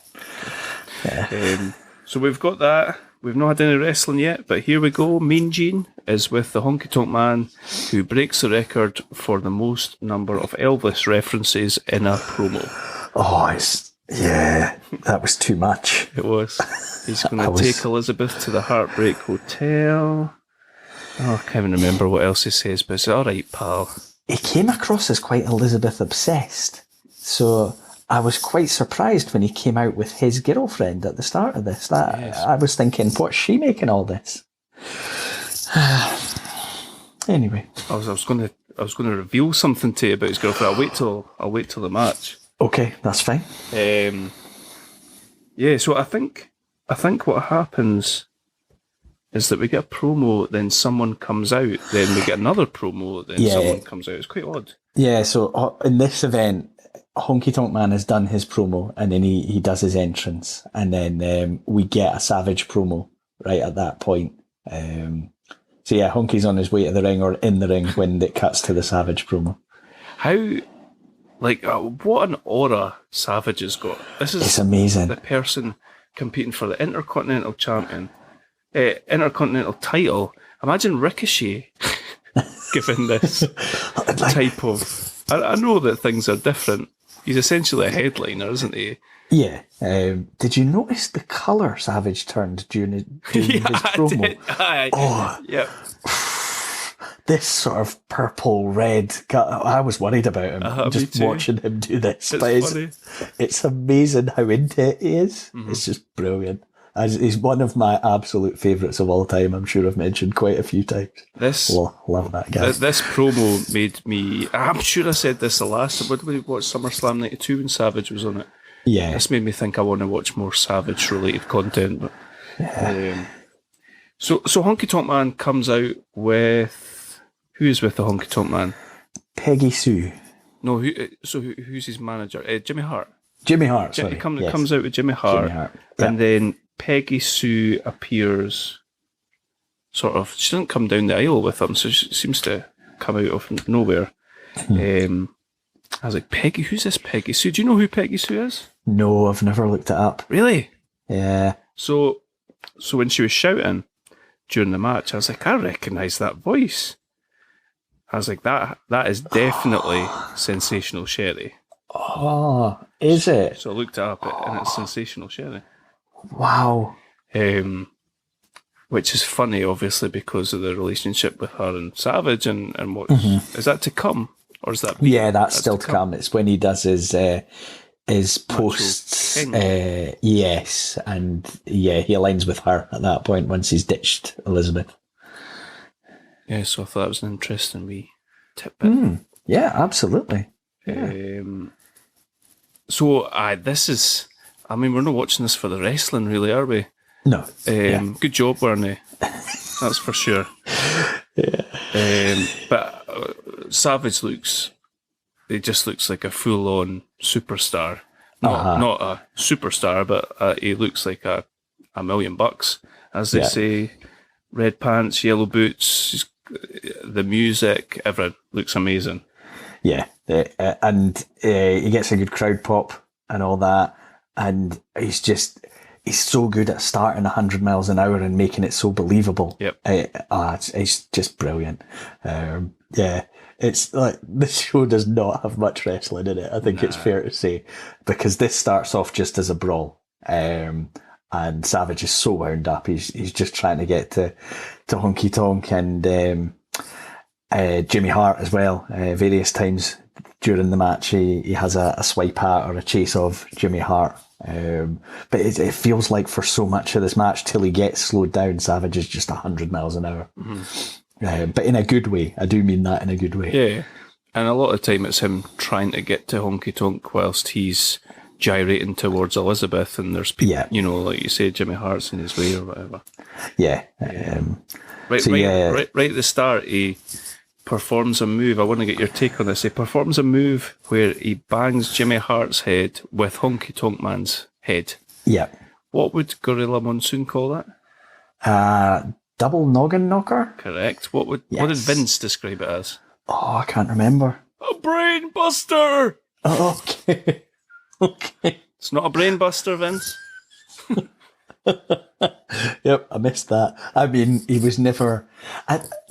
So we've got that. We've not had any wrestling yet, but here we go. Mean Gene is with the Honky Tonk Man, who breaks the record for the most number of Elvis references in a promo. Oh, Yeah, that was too much. It was. He's going to take Elizabeth to the Heartbreak Hotel. Oh, I can't even remember what else he says, but it's all right, pal. He came across as quite Elizabeth obsessed. So I was quite surprised when he came out with his girlfriend at the start of this. I was thinking, what's she making all this? Anyway, I was going to reveal something to you about his girlfriend. I'll wait till the match. Okay, that's fine. Yeah, so I think what happens is that we get a promo, then someone comes out, then we get another promo, then someone comes out. It's quite odd. Yeah, so in this event, Honky Tonk Man has done his promo, and then he does his entrance, and then we get a Savage promo right at that point. So yeah, Honky's on his way to the ring or in the ring when it cuts to the Savage promo. How, what an aura Savage has got. It's amazing. The person competing for the Intercontinental Champion, Intercontinental title. Imagine Ricochet given this type of... I know that things are different. He's essentially a headliner, isn't he? Yeah. Did you notice the colour Savage turned during his promo? Yep. This sort of purple red. I was worried about him just watching him do this. It's amazing how into it he is. Mm-hmm. It's just brilliant. He's one of my absolute favourites of all time. I'm sure I've mentioned quite a few times. Love that guy. This promo made me... I'm sure I said this the last... What did we watch? SummerSlam 92 when Savage was on it. Yeah. This made me think I want to watch more Savage-related content. But, So Honky Tonk Man comes out with... Who is with the Honky Tonk Man? Peggy Sue. No, who's his manager? Jimmy Hart. Jimmy Hart, sorry. He comes out with Jimmy Hart. And then Peggy Sue appears sort of... She doesn't come down the aisle with him, so she seems to come out of nowhere. I was like, Peggy? Who's this Peggy Sue? Do you know who Peggy Sue is? No, I've never looked it up. Really? Yeah. So when she was shouting during the match, I was like, I recognise that voice. I was like, that is definitely Sensational Sherry. Oh, is it? So I looked it up, and it's Sensational Sherry. Wow. Which is funny, obviously, because of the relationship with her and Savage, and what is that to come, or is that? That's still to come. It's when he does his posts. Yes, and he aligns with her at that point once he's ditched Elizabeth. Yeah, so I thought that was an interesting wee tidbit. Yeah, absolutely. So, this is... I mean, we're not watching this for the wrestling, really, are we? No. Good job, Bernie. That's for sure. But Savage he just looks like a full-on superstar. Not a superstar, but he looks like a $1,000,000, as they say. Red pants, yellow boots, the music, everything looks amazing. Yeah, and he gets a good crowd pop and all that, and he's so good at starting 100 miles an hour and making it so believable. Yep. It's just brilliant. It's like this show does not have much wrestling in it. I think it's fair to say, because this starts off just as a brawl. And Savage is so wound up. He's just trying to get to Honky Tonk and Jimmy Hart as well. Various times during the match, he has a swipe at or a chase of Jimmy Hart. But it feels like for so much of this match, till he gets slowed down, Savage is just 100 miles an hour. But in a good way. I do mean that in a good way. Yeah. And a lot of time it's him trying to get to Honky Tonk whilst he's gyrating towards Elizabeth, and there's people, like you say, Jimmy Hart's in his way or whatever. Right at the start, he performs a move. I want to get your take on this. He performs a move where he bangs Jimmy Hart's head with Honky Tonk Man's head. Yeah. What would Gorilla Monsoon call that? Double noggin knocker? Correct. What did Vince describe it as? Oh, I can't remember. A brain buster! Oh, okay. Okay. It's not a brain buster, Vince. Yep, I missed that. I mean, he was never.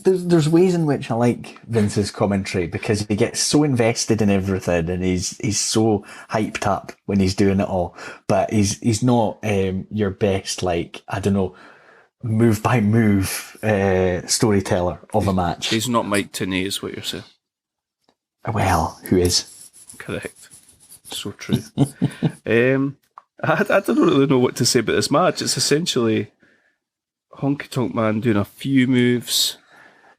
There's ways in which I like Vince's commentary because he gets so invested in everything and he's so hyped up when he's doing it all. But he's not your best, like, I don't know, move by move storyteller of a match. He's not Mike Tenay, is what you're saying. Well, who is? Correct. So true. I don't really know what to say about this match. It's essentially Honky Tonk Man doing a few moves,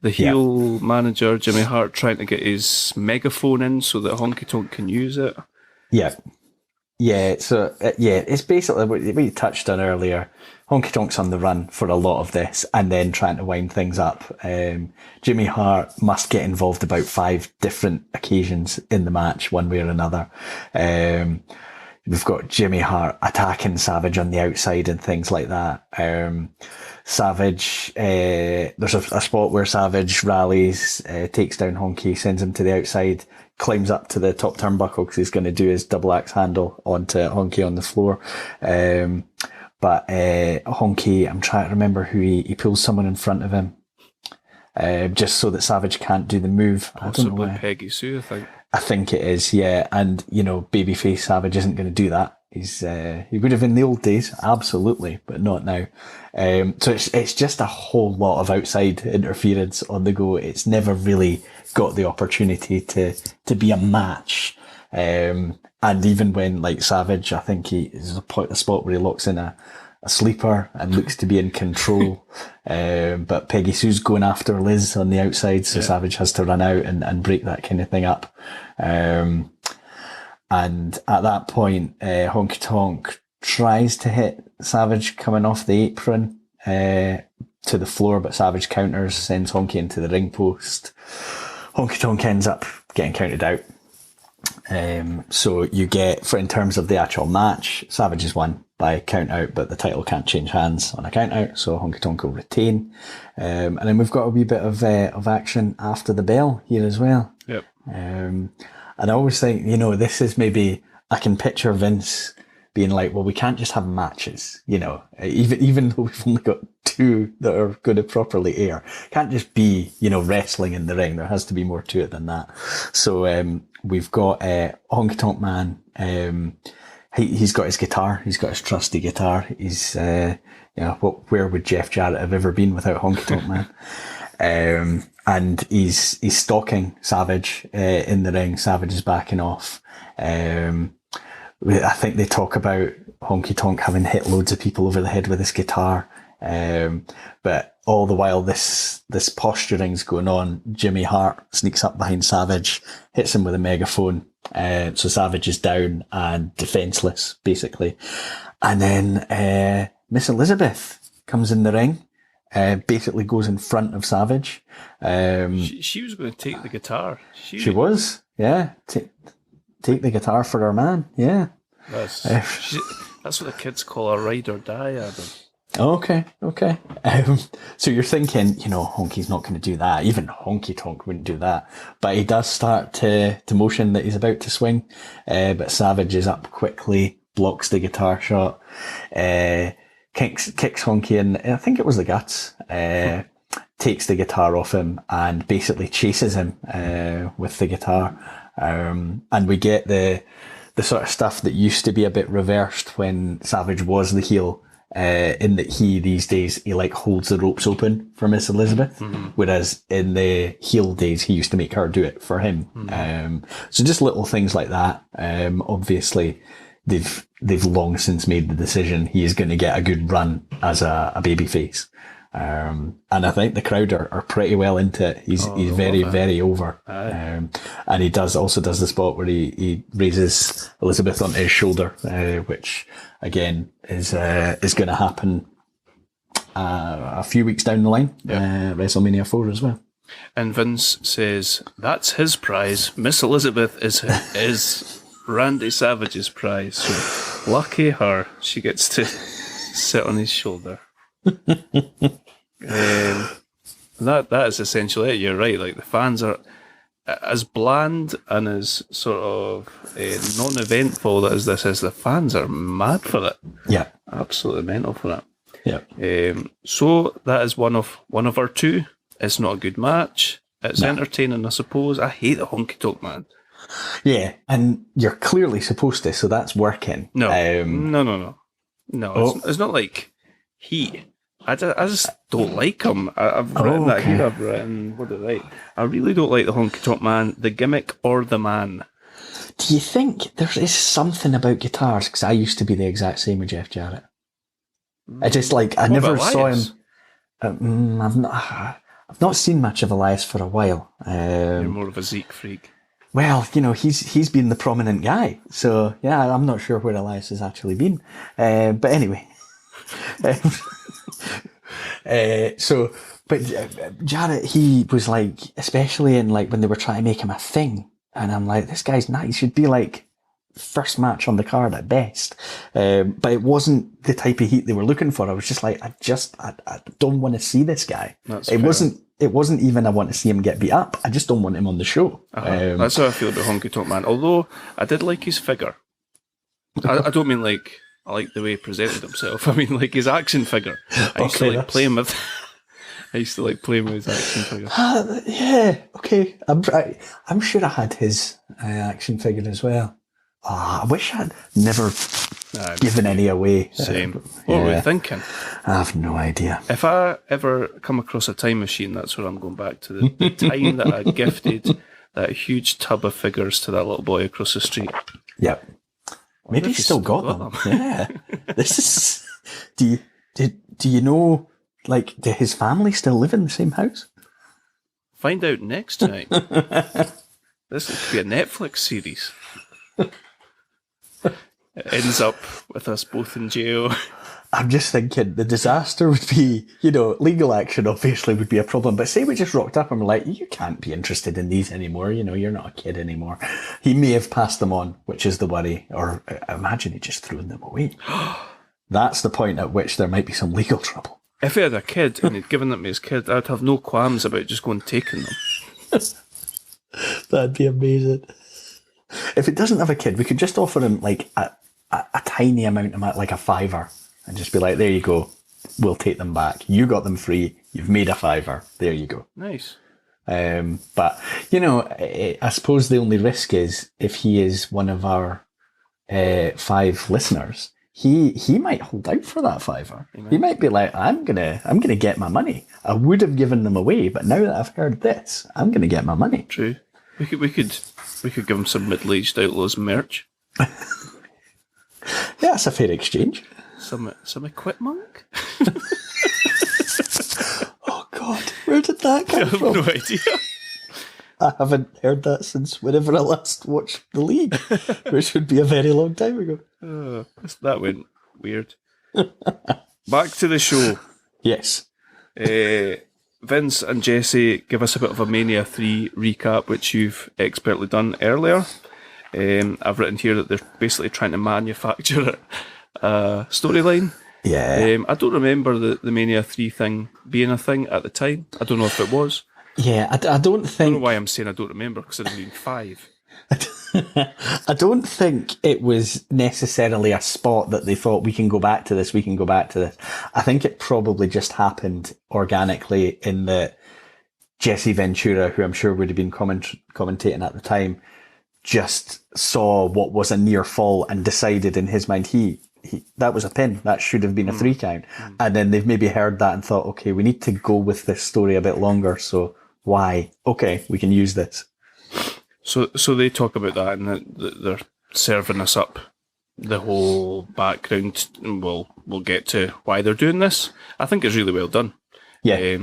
the heel manager, Jimmy Hart, trying to get his megaphone in so that Honky Tonk can use it. Yeah. Yeah, so, it's basically what you touched on earlier. Honky Tonk's on the run for a lot of this and then trying to wind things up. Jimmy Hart must get involved about 5 different occasions in the match, one way or another. We've got Jimmy Hart attacking Savage on the outside and things like that. Savage, there's a spot where Savage rallies, takes down Honky, sends him to the outside, climbs up to the top turnbuckle because he's going to do his double axe handle onto Honky on the floor. But Honky, I'm trying to remember who he pulls someone in front of him, just so that Savage can't do the move. Possibly Peggy Sue, I think. I think it is, yeah. And, babyface Savage isn't going to do that. He would have in the old days, absolutely, but not now. So it's just a whole lot of outside interference on the go. It's never really got the opportunity to be a match. And even when, like, Savage, I think there's a spot where he locks in a sleeper and looks to be in control. But Peggy Sue's going after Liz on the outside, so Savage has to run out and break that kind of thing up. And at that point, Honky Tonk tries to hit Savage coming off the apron to the floor, but Savage counters, sends Honky into the ring post. Honky Tonk ends up getting counted out. So you get, in terms of the actual match, Savage has won by count out, but the title can't change hands on a count out, so Honky Tonk will retain. And then we've got a wee bit of action after the bell here as well. Yep. And I always think, this is maybe, I can picture Vince being like, well, we can't just have matches, even though we've only got 2 that are going to properly air. Can't just be, wrestling in the ring. There has to be more to it than that. So, we've got, Honky Tonk Man, he's got his guitar. He's got his trusty guitar. He's, where would Jeff Jarrett have ever been without Honky Tonk Man? And he's stalking Savage, in the ring. Savage is backing off. I think they talk about Honky Tonk having hit loads of people over the head with his guitar. But all the while this posturing's going on, Jimmy Hart sneaks up behind Savage, hits him with a megaphone. So Savage is down and defenseless, basically. And then, Miss Elizabeth comes in the ring, basically goes in front of Savage. She was going to take the guitar. She was, yeah. Take the guitar for her man, yeah. That's what the kids call a ride or die, Adam. Okay. So you're thinking, Honky's not going to do that. Even Honky Tonk wouldn't do that. But he does start to motion that he's about to swing. But Savage is up quickly, blocks the guitar shot, kicks Honky in, I think it was the guts, takes the guitar off him and basically chases him with the guitar. And we get the sort of stuff that used to be a bit reversed when Savage was the heel, in that these days, he like holds the ropes open for Miss Elizabeth, whereas in the heel days, he used to make her do it for him. So just little things like that. Obviously, they've long since made the decision he is going to get a good run as a babyface. And I think the crowd are pretty well into it. He's very, very over. And he also does the spot where he raises Elizabeth onto his shoulder, which again is going to happen a few weeks down the line, WrestleMania 4 as well. And Vince says that's his prize. Miss Elizabeth is Randy Savage's prize. So lucky her, she gets to sit on his shoulder. That is essentially it. You're right. Like, the fans are as bland and as sort of non-eventful as this is. The fans are mad for it. Yeah. Absolutely mental for that. Yeah. So that is one of our two. It's not a good match. It's entertaining, I suppose. I hate the honky tonk man. Yeah, and you're clearly supposed to, so that's working. No, no. It's not like heat. I just don't like him. I've written that here. I've written, what did I write? I really don't like the honky tonk man, the gimmick or the man. Do you think there is something about guitars? Because I used to be the exact same with Jeff Jarrett. I just I never saw him. I've not seen much of Elias for a while. You're more of a Zeke freak. Well, he's been the prominent guy, so yeah, I'm not sure where Elias has actually been. But anyway, Jarrett, he was especially in when they were trying to make him a thing, and I'm like, this guy's not. He should be first match on the card at best. But it wasn't the type of heat they were looking for. I was just I don't want to see this guy. It wasn't even I want to see him get beat up. I just don't want him on the show. That's how I feel about Honky Tonk Man. Although I did like his figure. I don't mean I like the way he presented himself. I mean his action figure. I used to playing with. I used to playing with his action figure. Yeah, okay. I'm sure I had his action figure as well. I wish I'd never given any away. Same. What were we thinking? I have no idea. If I ever come across a time machine, that's where I'm going back to. The time that I gifted that huge tub of figures to that little boy across the street. Yep. Maybe he's still got them. Yeah. This is... Do you know, do his family still live in the same house? Find out next time. This could be a Netflix series. It ends up with us both in jail. I'm just thinking the disaster would be, legal action obviously would be a problem, but say we just rocked up and we're like, you can't be interested in these anymore, you're not a kid anymore. He may have passed them on, which is the worry, or imagine he just threw them away. That's the point at which there might be some legal trouble. If he had a kid and he'd given them to his kid, I'd have no qualms about just going and taking them. That'd be amazing. If it doesn't have a kid, we could just offer him a tiny amount of like a $5 and just be like, there you go, we'll take them back. You got them free. You've made a $5. There you go. Nice. But I suppose the only risk is if he is one of our 5 listeners, he might hold out for that $5. He might be like, I'm gonna get my money. I would have given them away, but now that I've heard this, I'm gonna get my money. True. We could give him some middle-aged Outlaws merch. Yeah, that's a fair exchange. Some equipment. Oh God, where did that come from? I have no idea. I haven't heard that since whenever I last watched The League, which would be a very long time ago. That went weird. Back to the show. Yes. Vince and Jesse give us a bit of a Mania 3 recap, which you've expertly done earlier. I've written here that they're basically trying to manufacture a storyline. Yeah. I don't remember the Mania 3 thing being a thing at the time. I don't know if it was. Yeah, I don't think... I don't know why I'm saying I don't remember, because I'd been 5. I don't think it was necessarily a spot that they thought, we can go back to this. I think it probably just happened organically in that Jesse Ventura, who I'm sure would have been commentating at the time, just saw what was a near fall and decided in his mind, that was a pin. That should have been a 3 count. And then they've maybe heard that and thought, okay, we need to go with this story a bit longer. So why? Okay, we can use this. So they talk about that, and they're serving us up the whole background, and we'll get to why they're doing this. I think it's really well done. Yeah.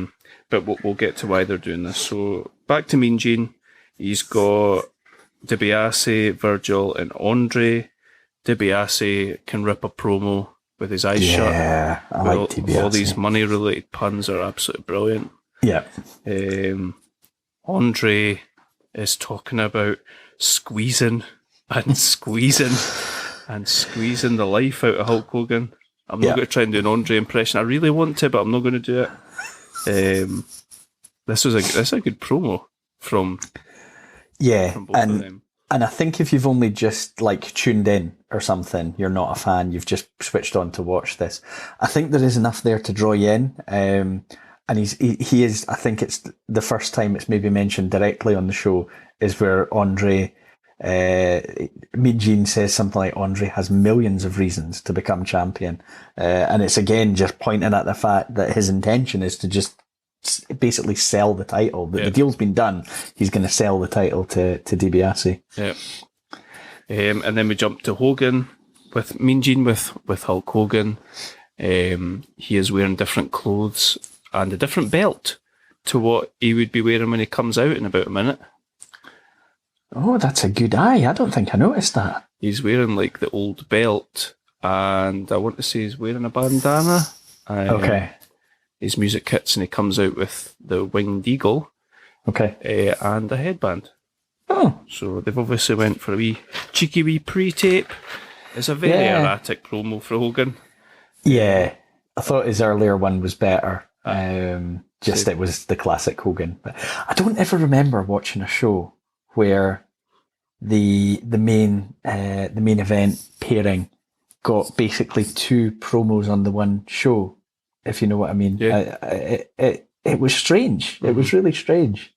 But we'll get to why they're doing this. So back to Mean Gene. He's got DiBiase, Virgil, and Andre. DiBiase can rip a promo with his eyes shut. Yeah, I like DiBiase. All these money-related puns are absolutely brilliant. Yeah. Andre is talking about squeezing and squeezing and squeezing the life out of Hulk Hogan. I'm not going to try and do an Andre impression. I really want to, but I'm not going to do it. This is a good promo from both of them. And I think if you've only just like tuned in or something, you're not a fan, you've just switched on to watch this, I think there is enough there to draw you in. And he is, I think it's the first time it's maybe mentioned directly on the show is where Andre, Mean Gene says something like Andre has millions of reasons to become champion. And it's again just pointing at the fact that his intention is to just basically sell the title. The deal's been done. He's going to sell the title to DiBiase. Yeah. And then we jump to Hogan with Mean Gene with Hulk Hogan. He is wearing different clothes and a different belt to what he would be wearing when he comes out in about a minute. Oh, that's a good eye. I don't think I noticed that. He's wearing like the old belt, and I want to say he's wearing a bandana. Okay. His music hits and he comes out with the winged eagle. Okay. And a headband. Oh. So they've obviously went for a cheeky wee pre-tape. It's a very erratic promo for Hogan. Yeah. I thought his earlier one was better. It was the classic Hogan. But I don't ever remember watching a show where the main event pairing got basically two promos on the one show, if you know what I mean. Yeah. It was strange. It was really strange.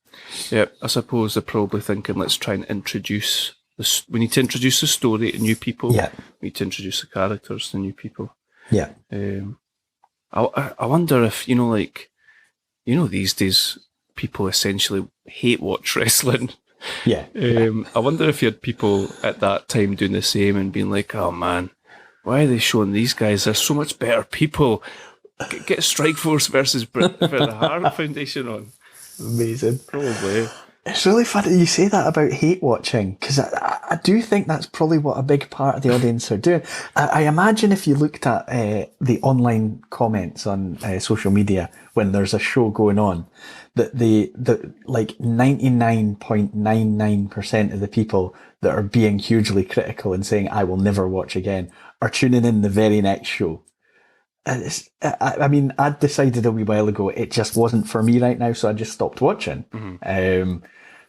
Yeah, I suppose they're probably thinking, let's try and introduce this. We need to introduce the story to new people. Yeah. We need to introduce the characters to new people. Yeah. I wonder if, these days people essentially hate watch wrestling. Yeah. I wonder if you had people at that time doing the same and being like, oh man, why are they showing these guys? They're so much better people. Get Strikeforce versus Bret Hart Foundation on. Amazing. Probably. It's really funny you say that about hate watching, because I do think that's probably what a big part of the audience are doing. I imagine if you looked at the online comments on social media when there's a show going on, that the like 99.99% of the people that are being hugely critical and saying I will never watch again are tuning in the very next show. I mean, I'd decided a wee while ago it just wasn't for me right now, so I just stopped watching.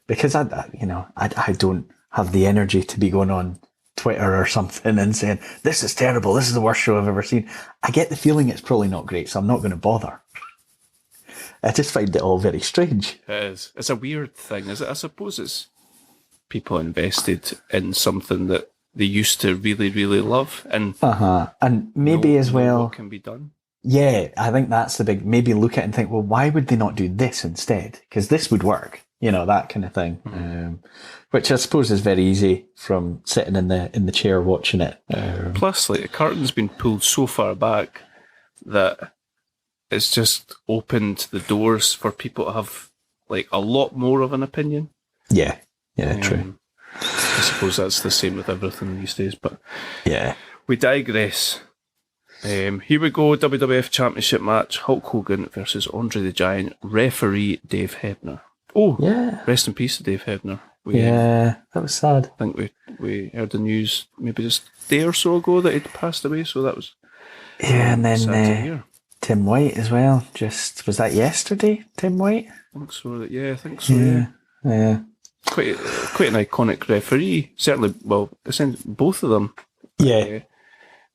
Because I don't have the energy to be going on Twitter or something and saying, this is terrible, this is the worst show I've ever seen. I get the feeling it's probably not great, so I'm not going to bother. I just find it all very strange. It is. It's a weird thing, is it? I suppose it's people invested in something that they used to really, really love. And maybe as well, what can be done. Yeah, I think that's the big, maybe look at it and think, well, why would they not do this instead? Because this would work, that kind of thing. Which I suppose is very easy from sitting in the chair watching it. Plus, the curtain's been pulled so far back that it's just opened the doors for people to have a lot more of an opinion. Yeah, true. I suppose that's the same with everything these days, but yeah, we digress. Here we go, WWF Championship match, Hulk Hogan versus Andre the Giant, referee Dave Hebner. Oh, yeah. Rest in peace to Dave Hebner. That was sad. I think we heard the news maybe just a day or so ago that he'd passed away, so that was and then sad to hear. Tim White as well. Was that yesterday, Tim White? I think so, I think so, yeah. Quite an iconic referee. Certainly, both of them. Yeah.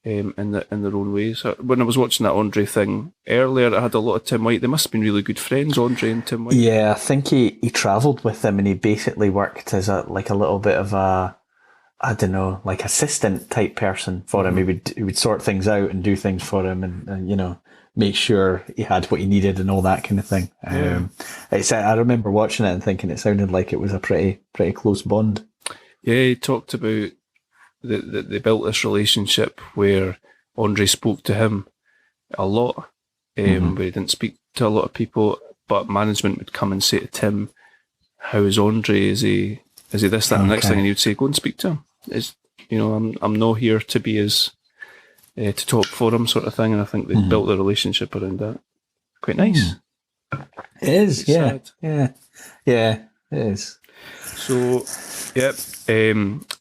In their own ways. When I was watching that Andre thing earlier, I had a lot of Tim White. They must have been really good friends, Andre and Tim White. Yeah, I think he travelled with them and he basically worked as a little bit of a, I don't know, assistant type person for him. He would sort things out and do things for him and make sure he had what he needed and all that kind of thing. I remember watching it and thinking it sounded like it was a pretty close bond. Yeah, he talked about they built this relationship where Andre spoke to him a lot, where he didn't speak to a lot of people, but management would come and say to Tim, how is Andre? Is he this, that, and the next thing? And he would say, go and speak to him. I'm not here to be his to talk for him sort of thing, and I think they built the relationship around that. Quite nice. It is, it's yeah. Sad. Yeah, it is. So,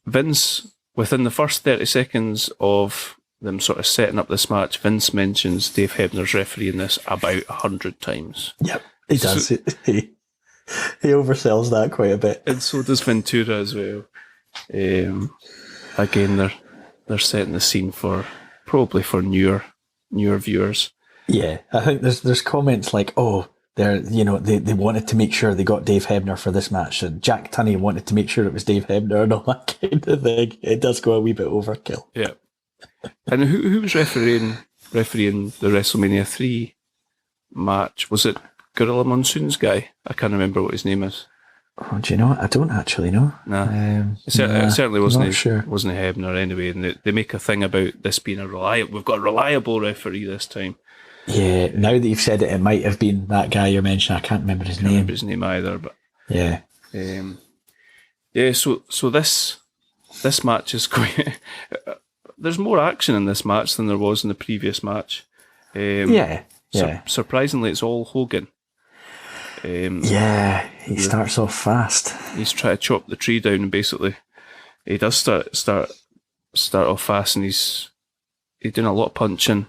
Vince, within the first 30 seconds of them sort of setting up this match, Vince mentions Dave Hebner's refereeing this about 100 times. Yep, he does. He oversells that quite a bit. And so does Ventura as well. Again, they're setting the scene probably for newer viewers. Yeah, I think there's comments like, oh, they wanted to make sure they got Dave Hebner for this match, and Jack Tunney wanted to make sure it was Dave Hebner and all that kind of thing. It does go a wee bit overkill. Yeah. And who was refereeing the WrestleMania 3 match? Was it Gorilla Monsoon's guy? I can't remember what his name is. Oh, do you know what? I don't actually know. Nah. It certainly wasn't sure. wasn't Hebner anyway, and they make a thing about this being we've got a reliable referee this time. Yeah, now that you've said it, it might have been that guy you mentioned. I can't remember his name. I can't remember his name either, but yeah. So this match is quite. There's more action in this match than there was in the previous match. Surprisingly, it's all Hogan. He starts off fast. He's trying to chop the tree down, and basically, he does start off fast, and he's doing a lot of punching,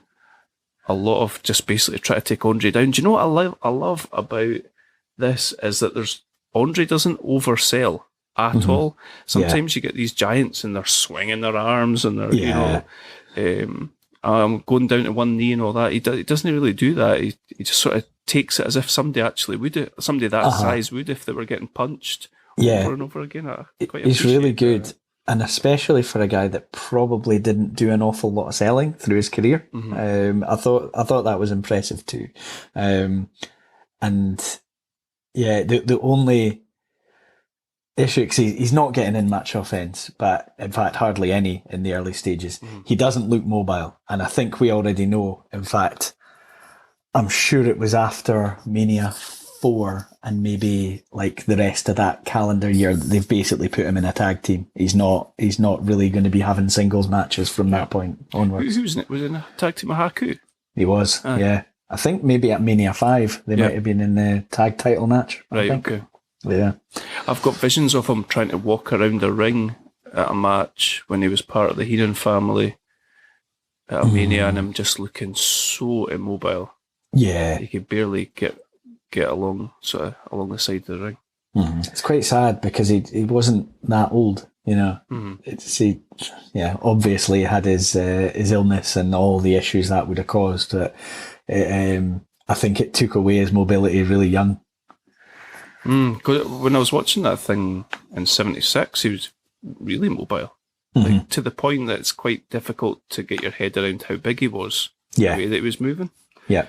a lot of just basically trying to take Andre down. Do you know what I love about this is that Andre doesn't oversell at all. Sometimes you get these giants and they're swinging their arms and they're going down to one knee and all that. He doesn't really do that. He just sort of takes it as if somebody actually would do, somebody that size would if they were getting punched over and over again. He's really good. And especially for a guy that probably didn't do an awful lot of selling through his career. I thought that was impressive too. The only issue, because he's not getting in much offense, but in fact hardly any in the early stages. He doesn't look mobile, and I think we already know. In fact, I'm sure it was after Mania 4 and maybe like the rest of that calendar year, they've basically put him in a tag team. He's not really going to be having singles matches from that point onwards. Who was in it? Was it in a tag team with Haku? He was, yeah. I think maybe at Mania 5 they might have been in the tag title match. Right, okay. Yeah. I've got visions of him trying to walk around the ring at a match when he was part of the Heenan family at a Mania, and him just looking so immobile. Yeah. He could barely get along the side of the ring. It's quite sad because he wasn't that old, you know. Obviously had his illness and all the issues that would have caused, but I think it took away his mobility really young. When I was watching that thing in '76, he was really mobile, like, to the point that it's quite difficult to get your head around how big he was. The way that he was moving. Yeah.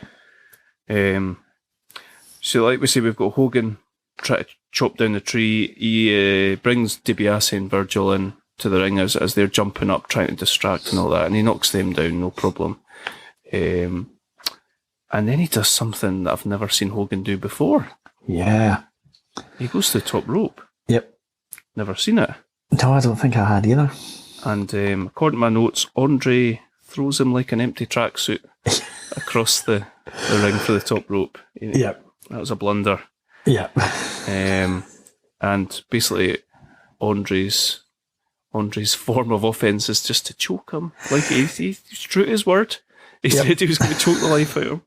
So, like we say, we've got Hogan try to chop down the tree. He brings DiBiase and Virgil in to the ring as they're jumping up, trying to distract and all that, and he knocks them down, no problem. And then he does something that I've never seen Hogan do before. Yeah. He goes to the top rope. Yep. Never seen it. No, I don't think I had either. And according to my notes, Andre throws him like an empty tracksuit across the ring for the top rope. Yep. That was a blunder. Yep. And basically, Andre's form of offense is just to choke him. Like he's true to his word. He said he was going to choke the life out of him.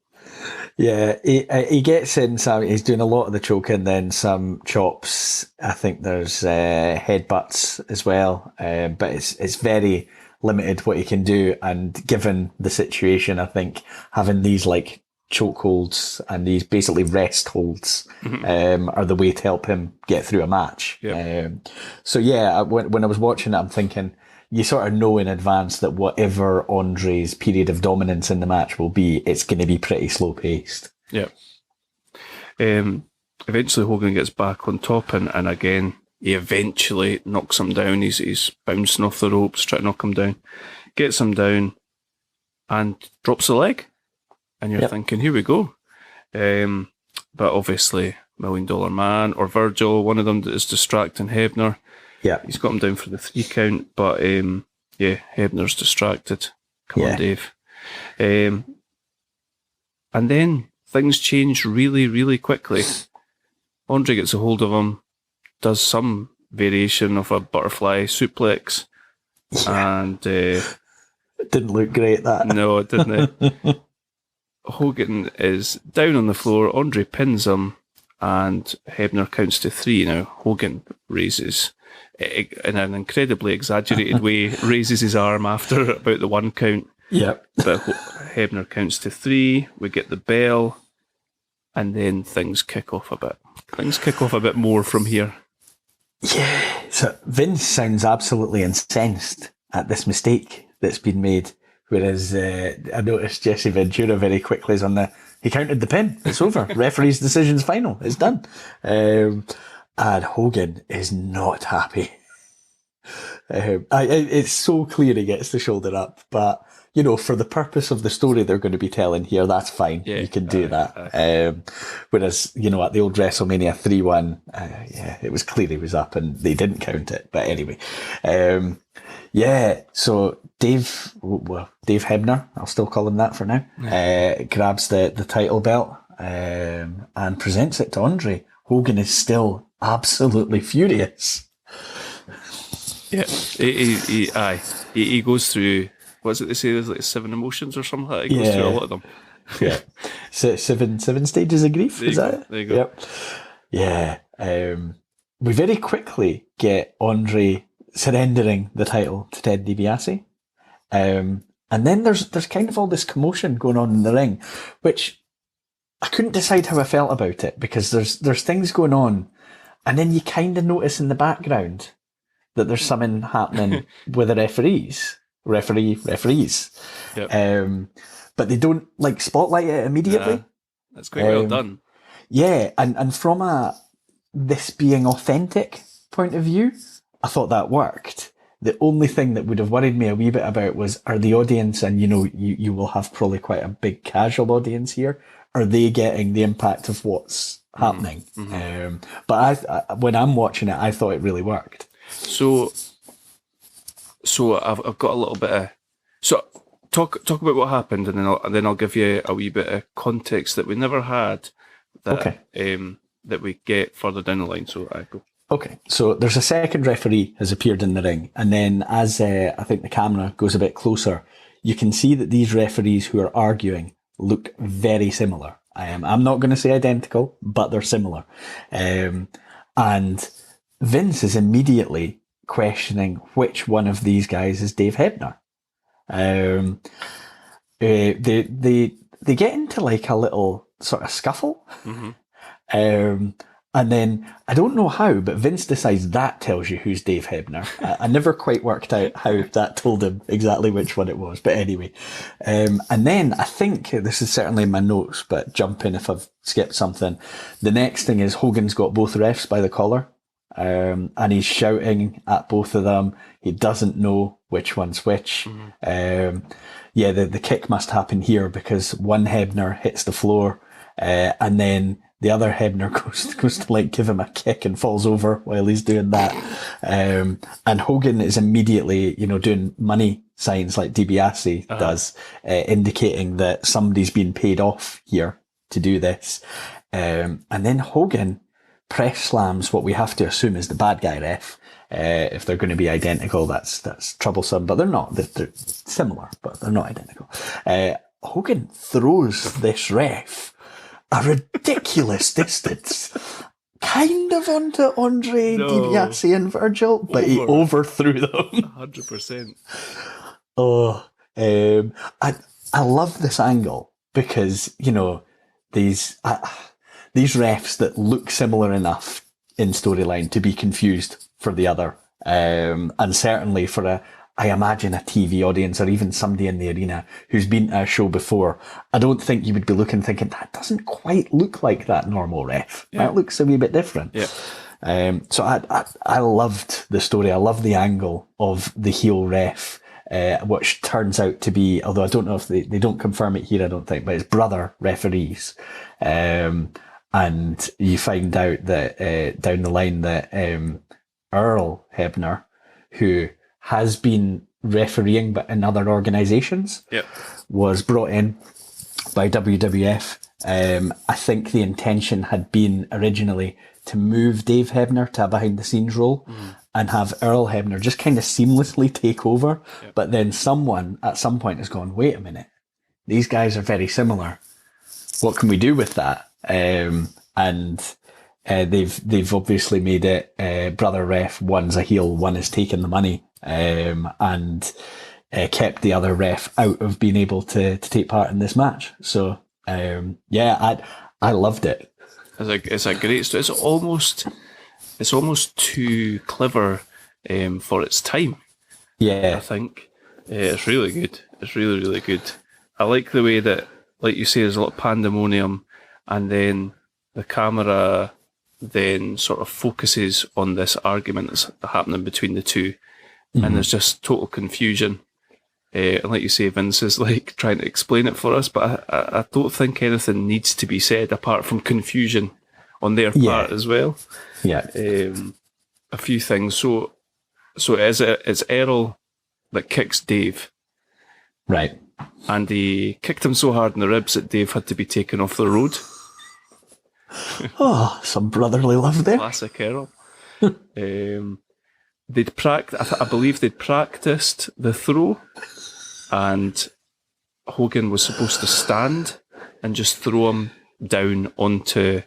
Yeah, he gets in some. He's doing a lot of the choking, then some chops. I think there's headbutts as well, but it's very limited what he can do. And given the situation, I think having these like choke holds and these basically rest holds are the way to help him get through a match. Yep. When I was watching it, I'm thinking, you sort of know in advance that whatever Andre's period of dominance in the match will be, it's going to be pretty slow paced. Yeah. Eventually Hogan gets back on top and again, he eventually knocks him down. He's bouncing off the ropes, trying to knock him down. Gets him down and drops the leg. And you're thinking, here we go. But obviously, $1 Million Man or Virgil, one of them is distracting Hebner. Yeah. He's got him down for the 3 count, but Hebner's distracted. Come on, Dave. And then things change really, really quickly. Andre gets a hold of him, does some variation of a butterfly suplex, and it didn't look great, that. No, it didn't. Hogan is down on the floor, Andre pins him, and Hebner counts to 3. Now, Hogan raises in an incredibly exaggerated way, raises his arm after about the 1 count. Yep. But Hebner counts to 3. We get the bell, and then things kick off a bit. Things kick off a bit more from here. Yeah. So Vince sounds absolutely incensed at this mistake that's been made. Whereas I noticed Jesse Ventura very quickly is on he counted the pin. It's over. Referee's decision's final. It's done. And Hogan is not happy. It's so clear he gets the shoulder up, but for the purpose of the story they're going to be telling here, that's fine. Yeah, you can do that. Whereas, at the old WrestleMania 3-1, it was clear he was up and they didn't count it. But anyway, so Dave Hebner, I'll still call him that for now, grabs the title belt and presents it to Andre. Hogan is still absolutely furious. Yeah, he goes through, what's it they say, there's like 7 emotions or something like that. He goes through a lot of them. Yeah. Seven stages of grief, is that it? There you go. Yep. Yeah. We very quickly get Andre surrendering the title to Ted DiBiase. And then there's kind of all this commotion going on in the ring, which I couldn't decide how I felt about it, because there's things going on, and then you kind of notice in the background that there's something happening with the referees. Yep. But they don't spotlight it immediately. That's quite well done. Yeah, and from this being authentic point of view, I thought that worked. The only thing that would have worried me a wee bit about are the audience, and you will have probably quite a big casual audience here. Are they getting the impact of what's happening? Mm-hmm. But when I'm watching it, I thought it really worked. So I've got a little bit of talk about what happened, and then I'll give you a wee bit of context that we never had that that we get further down the line. So I go. Okay, so there's a second referee has appeared in the ring, and then as I think the camera goes a bit closer, you can see that these referees who are arguing look very similar. I'm not going to say identical, but they're similar. And Vince is immediately questioning which one of these guys is Dave Hebner. They get into a little sort of scuffle. Mm-hmm. And then, I don't know how, but Vince decides that tells you who's Dave Hebner. I never quite worked out how that told him exactly which one it was, but anyway. And then, I think, this is certainly in my notes, but jump in if I've skipped something. The next thing is Hogan's got both refs by the collar, and he's shouting at both of them. He doesn't know which one's which. Mm-hmm. The kick must happen here because one Hebner hits the floor, and then the other Hebner goes to give him a kick and falls over while he's doing that. And Hogan is immediately, doing money signs like DiBiase does, indicating that somebody's been paid off here to do this. And then Hogan press slams what we have to assume is the bad guy ref. If they're going to be identical, that's troublesome, but they're not. They're similar, but they're not identical. Hogan throws this ref a ridiculous distance, kind of onto Andre, DiBiase and Virgil, but he overthrew them. 100%. Oh, I love this angle because, these refs that look similar enough in storyline to be confused for the other. And certainly for I imagine a TV audience or even somebody in the arena who's been to a show before, I don't think you would be thinking, that doesn't quite look like that normal ref. Yeah. That looks a wee bit different. Yeah. So I loved the story. I love the angle of the heel ref, which turns out to be, although I don't know if they don't confirm it here, I don't think, but it's brother referees. And you find out that down the line that Earl Hebner, who has been refereeing but in other organisations, was brought in by WWF. I think the intention had been originally to move Dave Hebner to a behind-the-scenes role and have Earl Hebner just kind of seamlessly take over. But then someone at some point has gone, wait a minute, these guys are very similar. What can we do with that? And they've obviously made it brother ref, one's a heel, one is taking the money, and kept the other ref out of being able to take part in this match. So I loved it. It's a great story. It's almost too clever for its time. Yeah, I think it's really good. It's really, really good. I like the way that, like you say, there's a lot of pandemonium, and then the camera then sort of focuses on this argument that's happening between the two, and there's just total confusion. And like you say, Vince is like trying to explain it for us, but I don't think anything needs to be said apart from confusion on their part as well. Yeah. A few things. So it's Earl that kicks Dave. Right. And he kicked him so hard in the ribs that Dave had to be taken off the road. Oh, some brotherly love there. Classic Earl. I believe they'd practiced the throw, and Hogan was supposed to stand and just throw him down onto,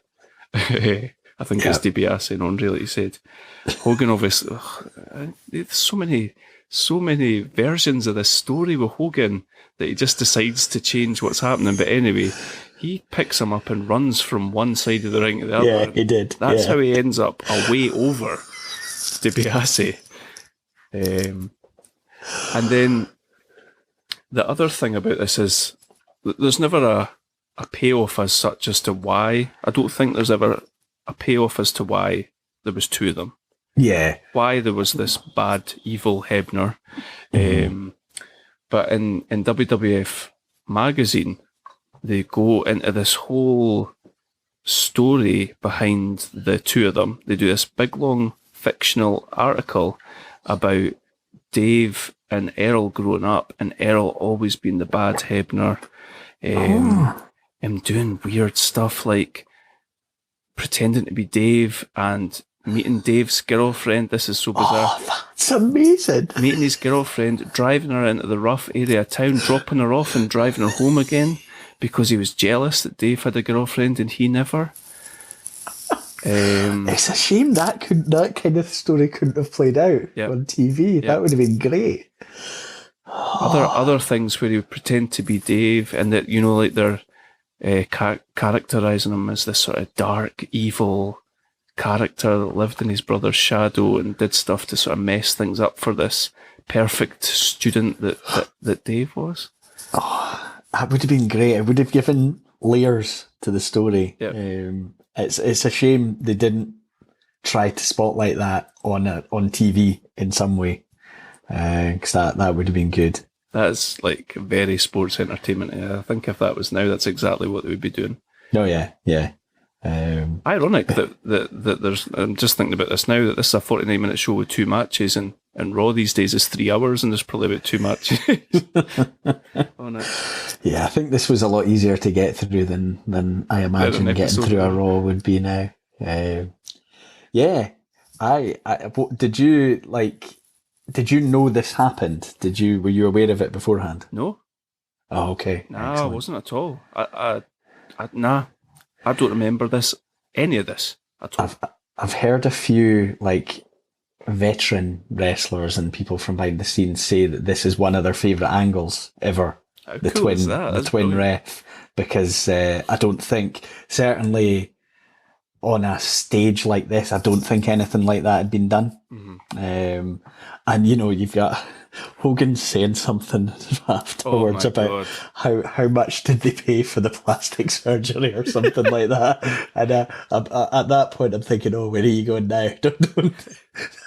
I think it's DiBiase and Andre, like you said. Hogan obviously, there's so many versions of this story with Hogan that he just decides to change what's happening. But anyway, he picks him up and runs from one side of the ring to the other. Yeah, he did. That's how he ends up a way over DiBiase. And then the other thing about this is there's never a payoff as such as to why. I don't think there's ever a payoff as to why there was two of them. Yeah. Why there was this bad, evil Hebner. But in WWF magazine, they go into this whole story behind the two of them. They do this big, long fictional article about Dave and Earl growing up, and Earl always being the bad Hebner. Him doing weird stuff like pretending to be Dave and meeting Dave's girlfriend. This is so bizarre. Oh, that's amazing. Meeting his girlfriend, driving her into the rough area of town, dropping her off and driving her home again because he was jealous that Dave had a girlfriend and he never. It's a shame that kind of story couldn't have played out on TV. That would have been great. Other things where he would pretend to be Dave, and that, you know, like they're characterising him as this sort of dark, evil character that lived in his brother's shadow and did stuff to sort of mess things up for this perfect student that Dave was. Oh, that would have been great. It would have given layers to the story. Yep. It's a shame they didn't try to spotlight that on TV in some way, because that would have been good. That's like very sports entertainment. I think if that was now, that's exactly what they would be doing. Oh yeah. Ironic that there's. I'm just thinking about this now, that this is a 49-minute show with two matches, and Raw these days is 3 hours, and there's probably about two matches. On it. Yeah, I think this was a lot easier to get through than I imagine getting through a Raw would be now. Yeah, did you know this happened? Were you aware of it beforehand? No. Oh, okay. No, I wasn't at all. Nah. I don't remember any of this at all. I've heard a few veteran wrestlers and people from behind the scenes say that this is one of their favourite angles ever. How the cool twin, is that? the twin ref, because I don't think, certainly on a stage like this, I don't think anything like that had been done. Mm-hmm. And you've got Hogan saying something afterwards about how much did they pay for the plastic surgery or something like that. And at that point, I'm thinking, where are you going now?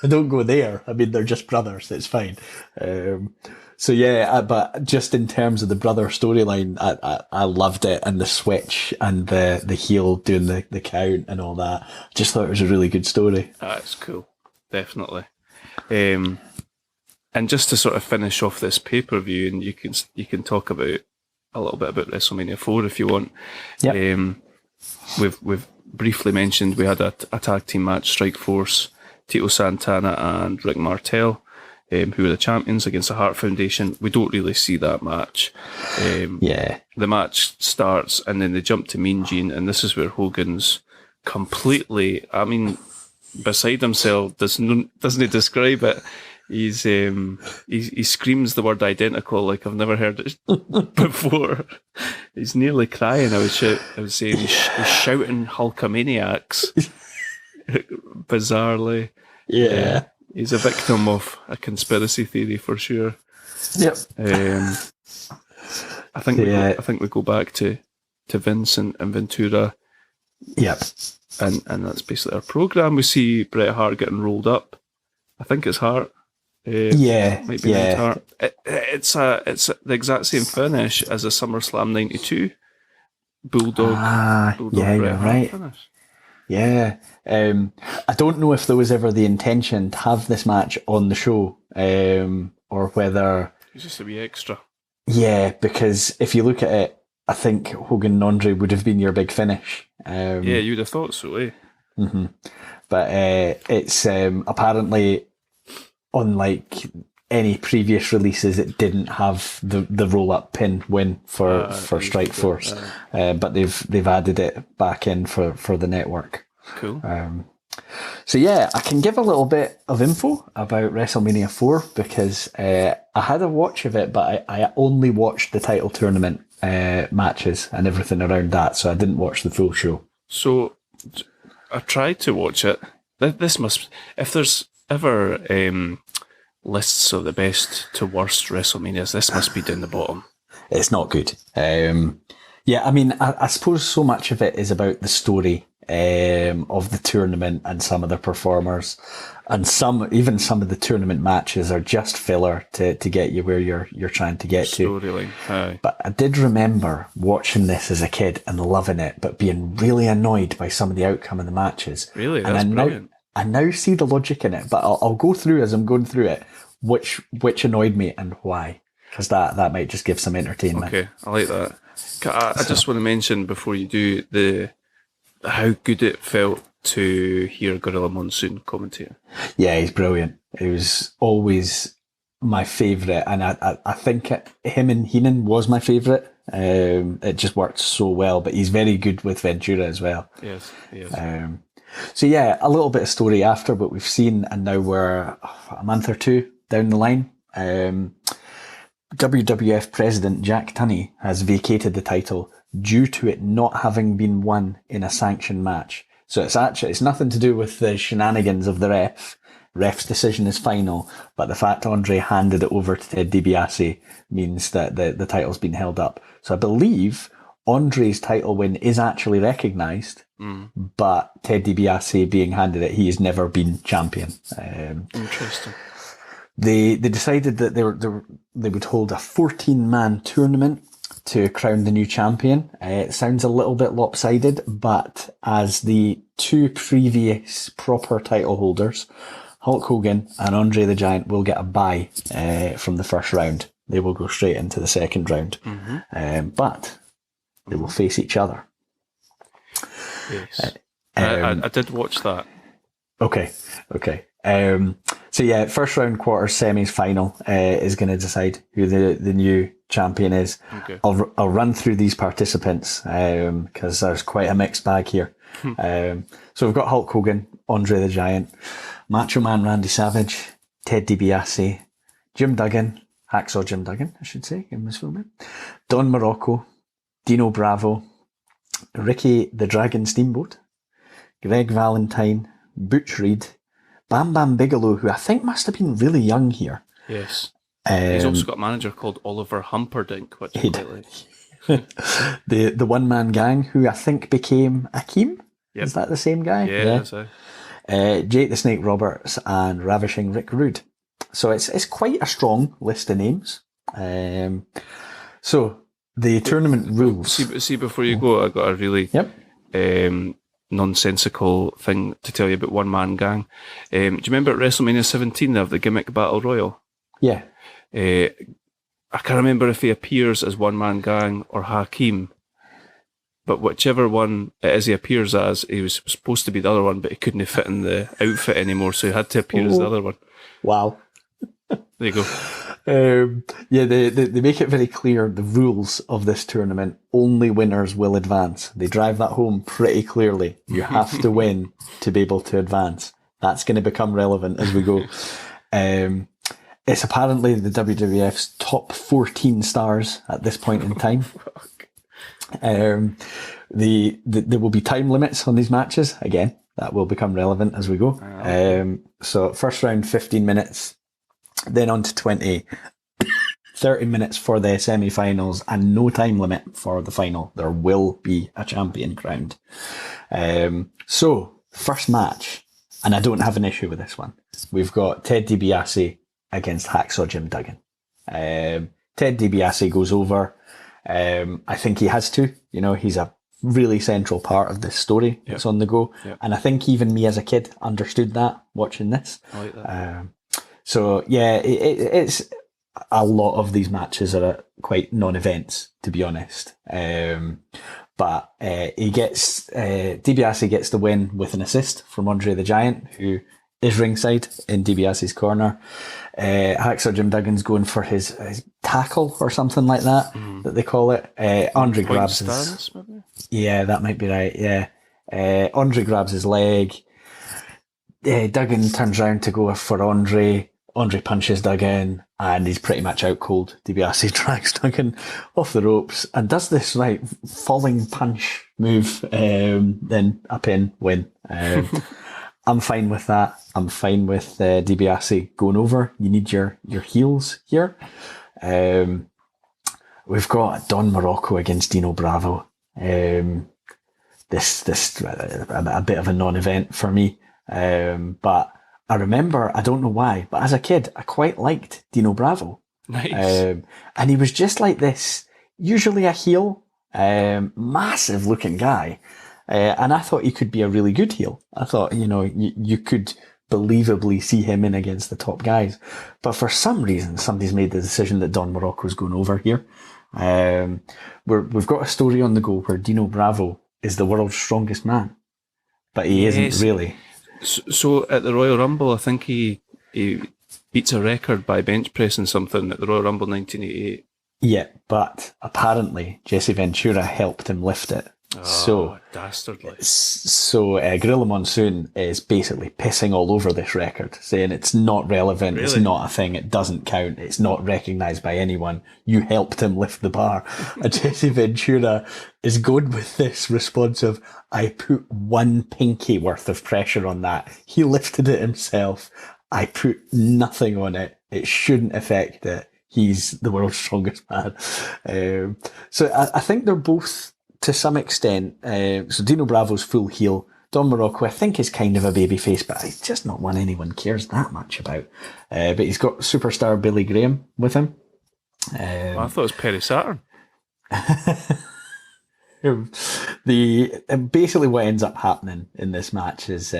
Don't go there. I mean, they're just brothers. It's fine. So yeah, but just in terms of the brother storyline, I loved it, and the switch and the heel doing the count and all that. I just thought it was a really good story. It's cool, definitely. And just to sort of finish off this pay-per-view, and you can talk about a little bit about WrestleMania 4 if you want. Yep. We've briefly mentioned we had a tag team match, Strike Force, Tito Santana and Rick Martel, who were the champions against the Hart Foundation. We don't really see that match. The match starts and then they jump to Mean Gene, and this is where Hogan's completely, I mean, beside himself. Doesn't he describe it? He screams the word identical like I've never heard it before. He's nearly crying. I would say he's shouting Hulkamaniacs. Bizarrely. Yeah. He's a victim of a conspiracy theory for sure. Yep. I think we go back to Vince and Ventura. Yep. And that's basically our program. We see Bret Hart getting rolled up. I think it's Hart. Might be named Hart. It's the exact same finish as a SummerSlam '92 Bulldog Bret Hart right. finish. Yeah. I don't know if there was ever the intention to have this match on the show, or whether It's just a wee extra. Yeah, because if you look at it, I think Hogan and Andre would have been your big finish. Yeah, you'd have thought so, eh? Mm-hmm. But it's apparently, unlike any previous releases, it didn't have the roll-up pin win for Strikeforce, but they've added it back in for the network. Cool. So yeah, I can give a little bit of info about WrestleMania IV because I had a watch of it, but I only watched the title tournament matches and everything around that, so I didn't watch the full show. So I tried to watch it. This must, if there's ever lists of the best to worst WrestleManias, this must be down the bottom. It's not good. Yeah, I mean, I suppose so much of it is about the story of the tournament and some of the performers, and even some of the tournament matches are just filler to get you where you're trying to get to. Storyline, aye. But I did remember watching this as a kid and loving it, but being really annoyed by some of the outcome of the matches. Really, that's brilliant. I now see the logic in it, but I'll go through as I'm going through it which annoyed me and why, because that might just give some entertainment. Okay, I like that. I just want to mention before you do how good it felt to hear Gorilla Monsoon commentate. Yeah, he's brilliant. He was always my favourite, and I think him and Heenan was my favourite. It just worked so well, but he's very good with Ventura as well. Yes, yes. So yeah, a little bit of story after what we've seen, and now we're a month or two down the line. WWF President Jack Tunney has vacated the title due to it not having been won in a sanctioned match. So it's nothing to do with the shenanigans of the ref. Ref's decision is final, but the fact Andre handed it over to Ted DiBiase means that the title's been held up. So I believe Andre's title win is actually recognised, but Ted DiBiase being handed it, he has never been champion. Interesting. They decided that they would hold a 14-man tournament to crown the new champion. It sounds a little bit lopsided, but as the two previous proper title holders, Hulk Hogan and Andre the Giant, will get a bye from the first round. They will go straight into the second round, but they will face each other. Yes, I did watch that. Okay. So yeah, first round, quarters, semis, final is going to decide who the new champion is. Okay. I'll run through these participants because there's quite a mixed bag here. So we've got Hulk Hogan, Andre the Giant, Macho Man Randy Savage, Ted DiBiase, Jim Duggan, Hacksaw Jim Duggan, I should say, in this film, Don Morocco, Dino Bravo, Ricky the Dragon Steamboat, Greg Valentine, Butch Reed, Bam Bam Bigelow, who I think must have been really young here. Yes. He's also got a manager called Oliver Humperdinck, which I quite like. The one-man gang, who I think became Akeem? Yep. Is that the same guy? Yeah. That's it. Jake the Snake Roberts and Ravishing Rick Rude. So it's quite a strong list of names. So the tournament rules. See, before you go, I got a really nonsensical thing to tell you about One Man Gang. Do you remember at WrestleMania 17 they have the gimmick Battle Royal? Yeah. I can't remember if he appears as One Man Gang or Hakeem, but whichever one it is he appears as, he was supposed to be the other one, but he couldn't fit in the outfit anymore, so he had to appear as the other one. Wow. There you go. Yeah, they make it very clear the rules of this tournament. Only winners will advance. They drive that home pretty clearly. You have to win to be able to advance. That's going to become relevant as we go. It's apparently the WWF's top 14 stars at this point in time. There will be time limits on these matches. Again, that will become relevant as we go. So first round, 15 minutes. Then on to 20. 30 minutes for the semi-finals and no time limit for the final. There will be a champion crowned. So, first match, and I don't have an issue with this one. We've got Ted DiBiase against Hacksaw Jim Duggan. Ted DiBiase goes over. I think he has to. You know, he's a really central part of this story that's on the go. Yep. And I think even me as a kid understood that watching this. I like that. So, yeah, it's a lot of these matches are quite non-events, to be honest. But DiBiase gets the win with an assist from Andre the Giant, who is ringside in DiBiase's corner. Hacksaw Jim Duggan's going for his tackle or something like that, that they call it. Andre grabs his... Maybe? Yeah, that might be right, yeah. Andre grabs his leg. Duggan turns around to go for Andre. Andre punches Duggan, and he's pretty much out cold. DiBiase drags Duggan off the ropes and does this falling punch move, then a pin win. I'm fine with that. I'm fine with DiBiase going over. You need your heels here. We've got Don Morocco against Dino Bravo. This a bit of a non-event for me, but I remember, I don't know why, but as a kid, I quite liked Dino Bravo. Nice. And he was just like this, usually a heel, massive looking guy. And I thought he could be a really good heel. I thought, you could believably see him in against the top guys. But for some reason, somebody's made the decision that Don Morocco's going over here. We've got a story on the go where Dino Bravo is the world's strongest man. But he isn't really. So at the Royal Rumble, I think he beats a record by bench pressing something at the Royal Rumble 1988. Yeah, but apparently Jesse Ventura helped him lift it. Oh, dastardly. So Gorilla Monsoon is basically pissing all over this record, saying it's not relevant, It's not a thing, it doesn't count, it's not recognised by anyone. You helped him lift the bar. And Jesse Ventura is going with this response of, I put one pinky worth of pressure on that. He lifted it himself. I put nothing on it. It shouldn't affect it. He's the world's strongest man. So I think they're both, to some extent, so Dino Bravo's full heel. Don Morocco, I think, is kind of a babyface, but he's just not one anyone cares that much about. But he's got superstar Billy Graham with him. I thought it was Perry Saturn. Basically what ends up happening in this match is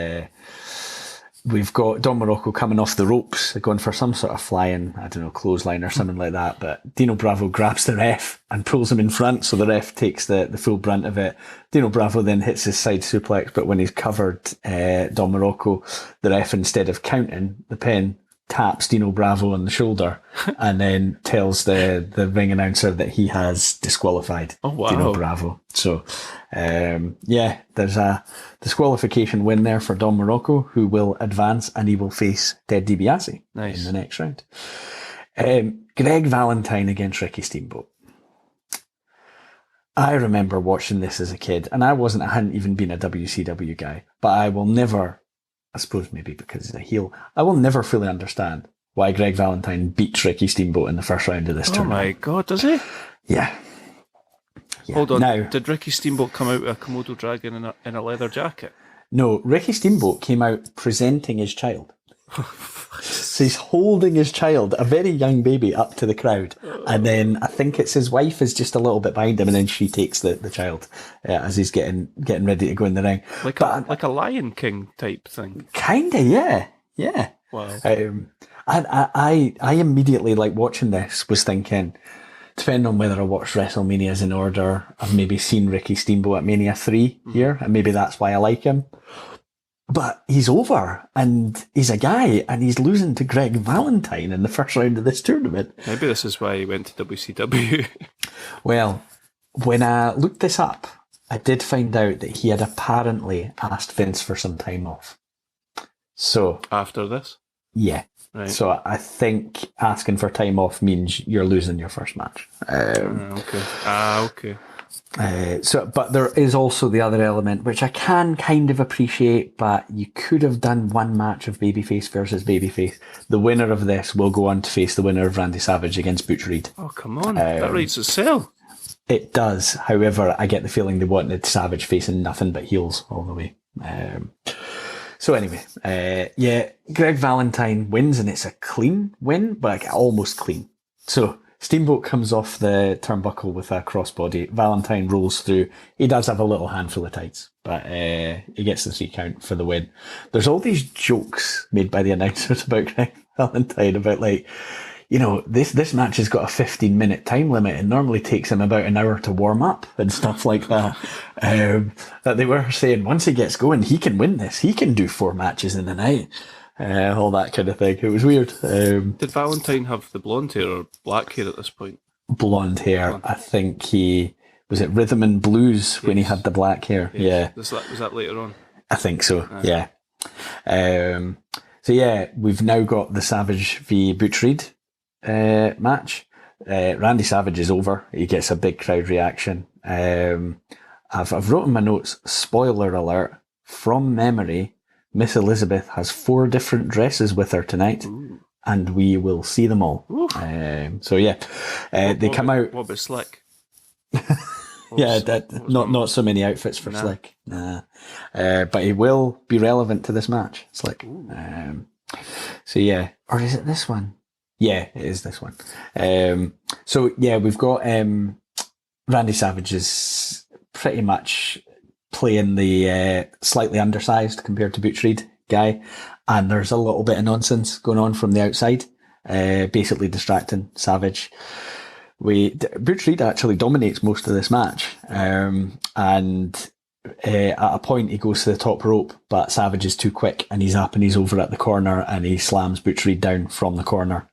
we've got Don Morocco coming off the ropes, going for some sort of flying, I don't know, clothesline or something like that, but Dino Bravo grabs the ref and pulls him in front, so the ref takes the full brunt of it. Dino Bravo then hits his side suplex, but when he's covered Don Morocco, the ref, instead of counting the pin, taps Dino Bravo on the shoulder and then tells the ring announcer that he has disqualified Dino Bravo. So, there's a disqualification win there for Don Morocco, who will advance and he will face Ted DiBiase in the next round. Greg Valentine against Ricky Steamboat. I remember watching this as a kid, and I hadn't even been a WCW guy, but I will never, I suppose maybe because he's a heel, I will never fully understand why Greg Valentine beats Ricky Steamboat in the first round of this tournament. Oh my God, does he? Yeah. Hold on, now, did Ricky Steamboat come out with a Komodo dragon in a leather jacket? No, Ricky Steamboat came out presenting his child. So he's holding his child, a very young baby, up to the crowd. And then I think it's his wife is just a little bit behind him, and then she takes the child as he's getting ready to go in the ring. Like a Lion King type thing. Kinda, yeah. Yeah. Wow. I immediately, like, watching this, was thinking, depending on whether I watched WrestleManias in order, I've maybe seen Ricky Steamboat at Mania 3 here, and maybe that's why I like him. But he's over, and he's a guy, and he's losing to Greg Valentine in the first round of this tournament. Maybe this is why he went to WCW. Well, when I looked this up, I did find out that he had apparently asked Vince for some time off. So After this? yeah. Right. So I think asking for time off means you're losing your first match. Okay. But there is also the other element, which I can kind of appreciate, but you could have done one match of babyface versus babyface. The winner of this will go on to face the winner of Randy Savage against Butch Reed. Oh, come on. That writes itself. It does. However, I get the feeling they wanted Savage facing nothing but heels all the way. So anyway, Greg Valentine wins, and it's a clean win, but like almost clean. So Steamboat comes off the turnbuckle with a crossbody. Valentine rolls through. He does have a little handful of tights, but he gets the 3 count for the win. There's all these jokes made by the announcers about Greg Valentine about like, this match has got a 15-minute time limit. It normally takes him about an hour to warm up and stuff like that. That they were saying once he gets going, he can win this. He can do 4 matches in a night. All that kind of thing. It was weird. Did Valentine have the blonde hair or black hair at this point? Blonde hair. I think was it Rhythm and Blues when he had the black hair? Yes. Yeah. Was that later on? I think so. Yeah. We've now got the Savage v Butch Reed match. Randy Savage is over. He gets a big crowd reaction. I've wrote in my notes, spoiler alert, from memory, Miss Elizabeth has 4 different dresses with her tonight. Ooh. And we will see them all. They come out. What about Slick? Not so many outfits for Slick. Nah. But he will be relevant to this match, Slick. Or is it this one? Yeah, it is this one. We've got Randy Savage is pretty much playing the slightly undersized compared to Butch Reed guy, and there's a little bit of nonsense going on from the outside, basically distracting Savage. Butch Reed actually dominates most of this match, and at a point he goes to the top rope, but Savage is too quick, and he's up and he's over at the corner, and he slams Butch Reed down from the corner.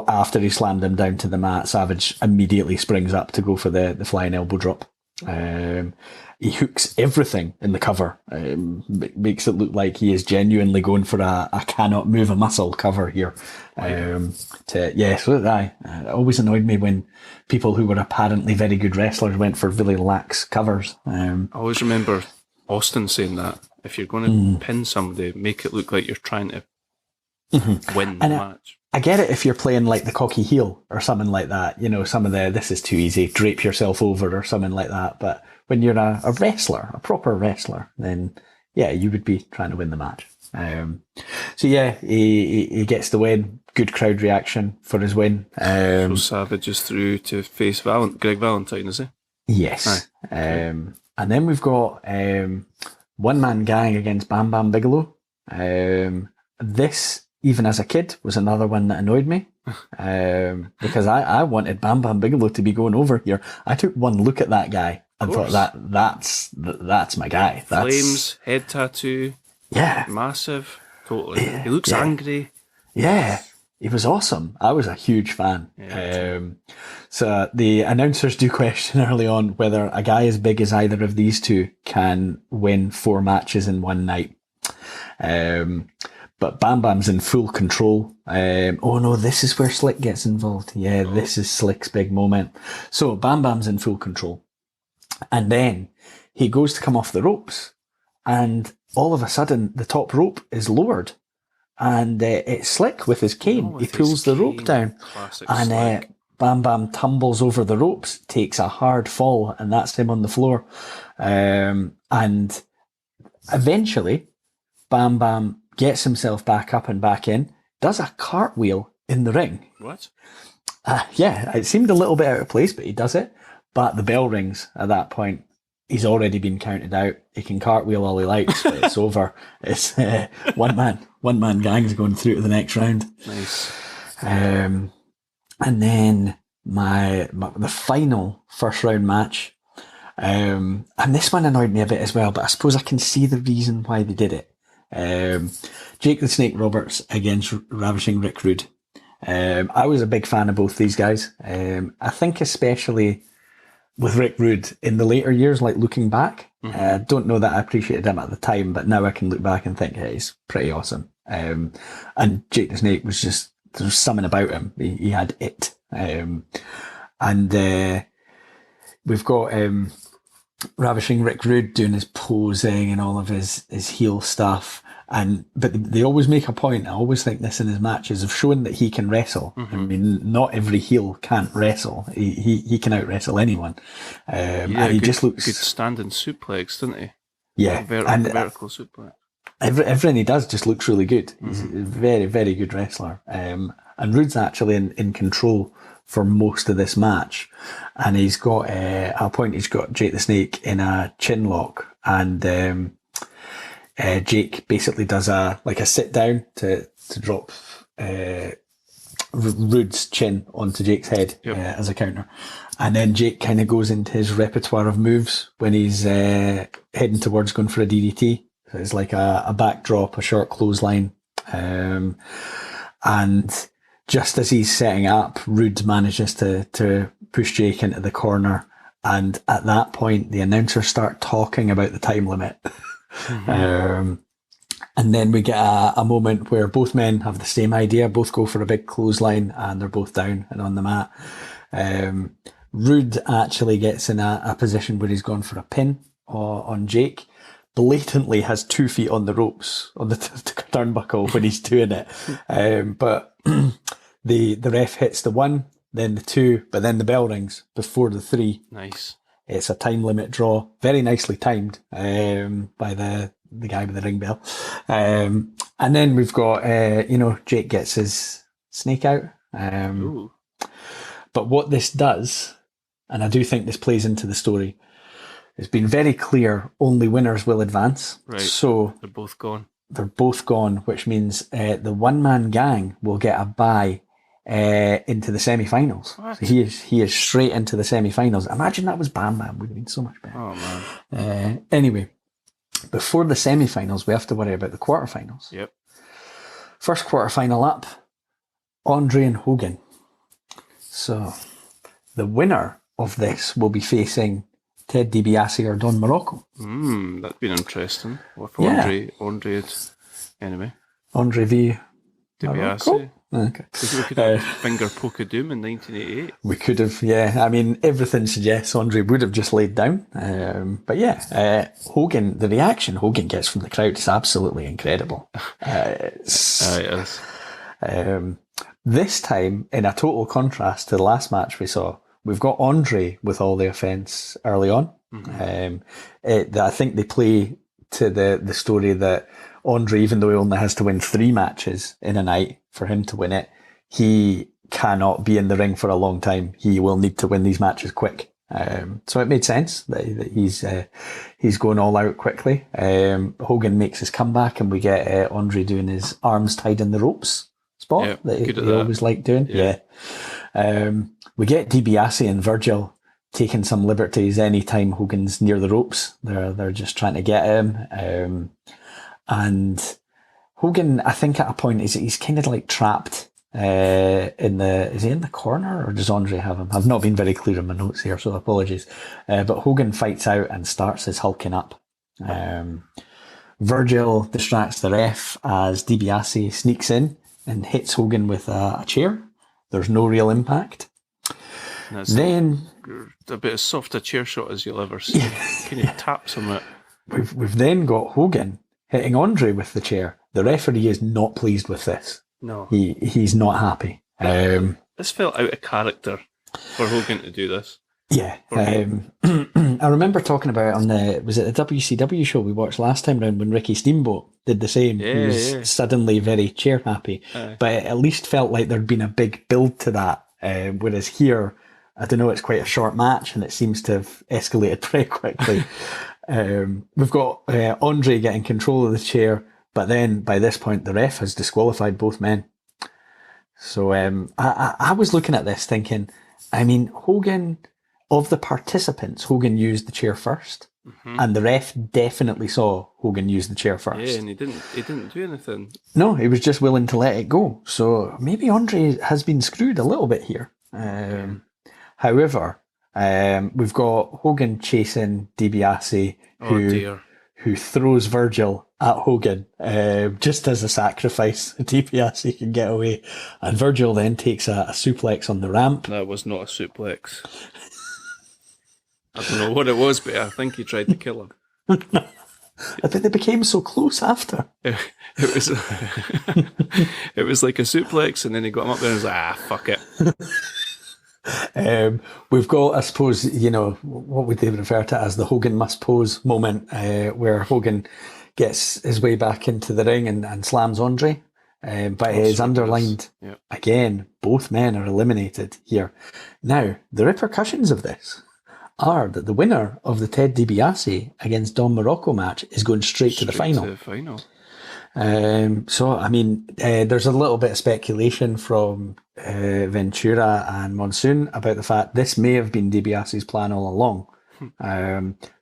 After he slammed him down to the mat, Savage immediately springs up to go for the flying elbow drop. He hooks everything in the cover. Makes it look like he is genuinely going for a cannot move a muscle cover here. It always annoyed me when people who were apparently very good wrestlers went for really lax covers. I always remember Austin saying that if you're going to pin somebody, make it look like you're trying to win the match. I get it if you're playing like the cocky heel or something like that, some of this is too easy, drape yourself over or something like that. But when you're a wrestler, a proper wrestler, then you would be trying to win the match. He gets the win. Good crowd reaction for his win. So Savage is through to face Greg Valentine, is he? Yes. And then we've got one-man gang against Bam Bam Bigelow. This, even as a kid, was another one that annoyed me, because I wanted Bam Bam Bigelow to be going over here. I took one look at that guy and thought that's my guy. Flames, head tattoo, massive, totally. He looks angry. Yeah, he was awesome. I was a huge fan. So the announcers do question early on whether a guy as big as either of these two can win 4 matches in one night. But Bam Bam's in full control. Oh no, this is where Slick gets involved. Yeah, this is Slick's big moment. So Bam Bam's in full control. And then he goes to come off the ropes, and all of a sudden the top rope is lowered, and it's Slick with his cane. He pulls the rope down, and Bam Bam tumbles over the ropes, takes a hard fall, and that's him on the floor. And eventually Bam Bam gets himself back up and back in, does a cartwheel in the ring. What? It seemed a little bit out of place, but he does it. But the bell rings at that point. He's already been counted out. He can cartwheel all he likes, but it's over. It's one man gang's going through to the next round. Nice. And then the final first round match, And this one annoyed me a bit as well, but I suppose I can see the reason why they did it. Jake the Snake Roberts against Ravishing Rick Rude. I was a big fan of both these guys. I think especially with Rick Rude in the later years, like looking back, don't know that I appreciated him at the time, but now I can look back and think, hey, he's pretty awesome. And Jake the Snake was just, there was something about him. He had it. We've got Ravishing Rick Rude doing his posing and all of his heel stuff. But they always make a point, I always think this in his matches, of showing that he can wrestle. I mean, not every heel can't wrestle. He can out wrestle anyone. And he just looks good standing suplex, didn't he? Yeah, vertical suplex. Everything he does just looks really good. He's a very, very good wrestler. And Rude's actually in control for most of this match. And he's got, at a point, he's got Jake the Snake in a chin lock. And Jake basically does a sit down to drop Rude's chin onto Jake's head as a counter. And then Jake kind of goes into his repertoire of moves when he's heading towards going for a DDT. So it's like a backdrop, a short clothesline. And just as he's setting up, Rude manages to push Jake into the corner. And at that point, the announcers start talking about the time limit. And then we get a moment where both men have the same idea, both go for a big clothesline, and they're both down and on the mat. Rude actually gets in a position where he's gone for a pin on Jake, blatantly has 2 feet on the ropes, on the turnbuckle when he's doing it. But the ref hits the 1, then the 2, but then the bell rings before the 3. Nice. It's a time limit draw, very nicely timed by the guy with the ring bell. And then we've got, Jake gets his snake out. But what this does, and I do think this plays into the story, it's been very clear only winners will advance. Right. So they're both gone. They're both gone, which means the one-man gang will get a bye into the semi-finals. So he is straight into the semi-finals. Imagine that was Bam Bam. Would have been so much better. Oh, man. Anyway, before the semi-finals, we have to worry about the quarterfinals. Yep. First quarterfinal up, Andre and Hogan. So the winner of this will be facing Ted DiBiase or Don Morocco. That'd been interesting. What if Andre had enemy? Andre v. DiBiase. Morocco? Okay. We could have Finger Poke of Doom in 1988. We could have, yeah. I mean, everything suggests Andre would have just laid down. But yeah, Hogan, the reaction Hogan gets from the crowd is absolutely incredible. Yes. This time, in a total contrast to the last match we saw, we've got Andre with all the offence early on. I think they play to the story that Andre, even though he only has to win 3 matches in a night for him to win it, he cannot be in the ring for a long time. He will need to win these matches quick. So it made sense that he's going all out quickly. Hogan makes his comeback and we get Andre doing his arms tied in the ropes spot that he always liked doing. Yeah. We get DiBiase and Virgil taking some liberties anytime Hogan's near the ropes. They're just trying to get him. And Hogan, I think at a point, he's kind of like trapped is he in the corner or does Andre have him? I've not been very clear in my notes here, so apologies. But Hogan fights out and starts his hulking up. Virgil distracts the ref as DiBiase sneaks in and hits Hogan with a chair. There's no real impact. Then a bit as soft a chair shot as you'll ever see. Kind of taps him it. We've then got Hogan hitting Andre with the chair. The referee is not pleased with this. No. He's not happy. This felt out of character for Hogan to do this. Yeah. I remember talking about it on the WCW show we watched last time round when Ricky Steamboat did the same. He was suddenly very chair happy. But it at least felt like there'd been a big build to that. Whereas here, I don't know, it's quite a short match and it seems to have escalated pretty quickly. We've got Andre getting control of the chair, but then by this point the ref has disqualified both men. So I was looking at this thinking, I mean, Hogan of the participants, Hogan used the chair first, and the ref definitely saw Hogan use the chair first. Yeah, and he didn't do anything. No, he was just willing to let it go. So maybe Andre has been screwed a little bit here. However, we've got Hogan chasing DiBiase, who throws Virgil at Hogan just as a sacrifice. DiBiase can get away, and Virgil then takes a suplex on the ramp. That was not a suplex. I don't know what it was, but I think he tried to kill him. I think they became so close after. It was it was like a suplex, and then he got him up there and was like, fuck it. We've got, I suppose, what would they refer to as the Hogan must pose moment, where Hogan gets his way back into the ring and slams Andre. But it is underlined, again, both men are eliminated here. Now, the repercussions of this are that the winner of the Ted DiBiase against Don Morocco match is going straight to the final. So, I mean, there's a little bit of speculation from Ventura and Monsoon about the fact this may have been DiBiase's plan all along.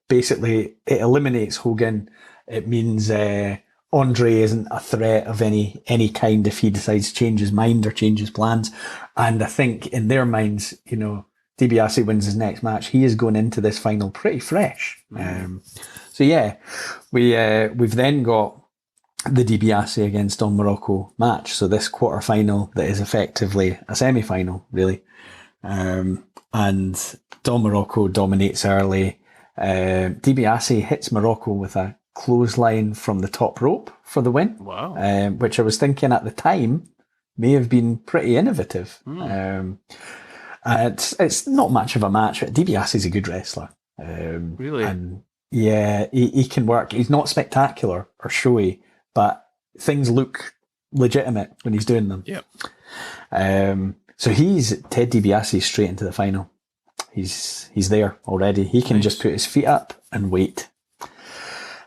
Basically, it eliminates Hogan. It means Andre isn't a threat of any kind if he decides to change his mind or change his plans. And I think in their minds, DiBiase wins his next match, he is going into this final pretty fresh. So yeah, we've then got the DiBiase against Don Morocco match. So this quarter-final that is effectively a semi-final, really. And Don Morocco dominates early. DiBiase hits Morocco with a clothesline from the top rope for the win. Wow. Which I was thinking at the time may have been pretty innovative. It's not much of a match, but DiBiase is a good wrestler. Really? And yeah, he can work. He's not spectacular or showy, but things look legitimate when he's doing them. Yep. So he's Ted DiBiase straight into the final. He's there already. He can just put his feet up and wait.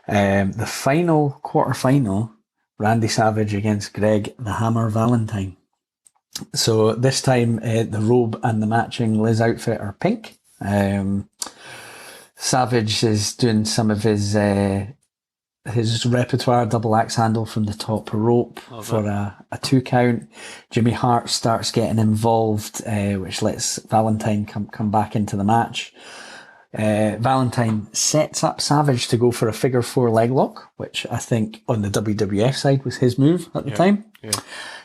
The final quarter-final, Randy Savage against Greg the Hammer Valentine. So this time, the robe and the matching Liz outfit are pink. Savage is doing some of his repertoire, double axe handle from the top rope for a 2 count. Jimmy Hart starts getting involved, which lets Valentine come back into the match. Valentine sets up Savage to go for a figure 4 leg lock, which I think on the WWF side was his move at the time. Yeah.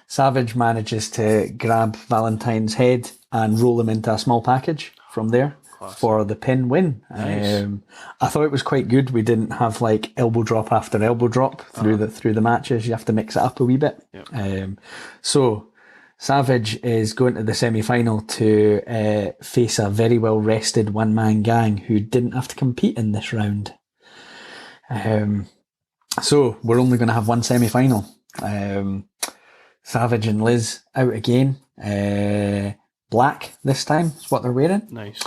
Savage manages to grab Valentine's head and roll him into a small package from there for the pin win. Nice. I thought it was quite good. We didn't have like elbow drop after elbow drop through the matches. You have to mix it up a wee bit. Yep. So Savage is going to the semi-final to face a very well rested one-man gang who didn't have to compete in this round. So we're only going to have one semi-final. Savage and Liz out again. Black this time is what they're wearing. Nice.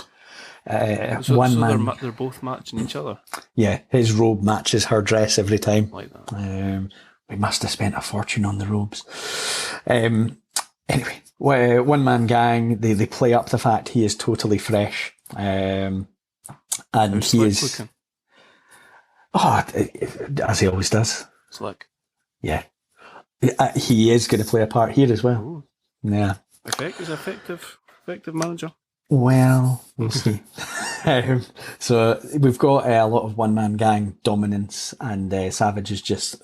Man. They're both matching each other. Yeah, his robe matches her dress every time. Like that. We must have spent a fortune on the robes. Anyway, one man gang. They play up the fact he is totally fresh, and he is looking. As he always does. Slick. Yeah. He is going to play a part here as well. Ooh. Yeah. Effective manager. Well, we'll see. So we've got a lot of one-man gang dominance, and Savage is just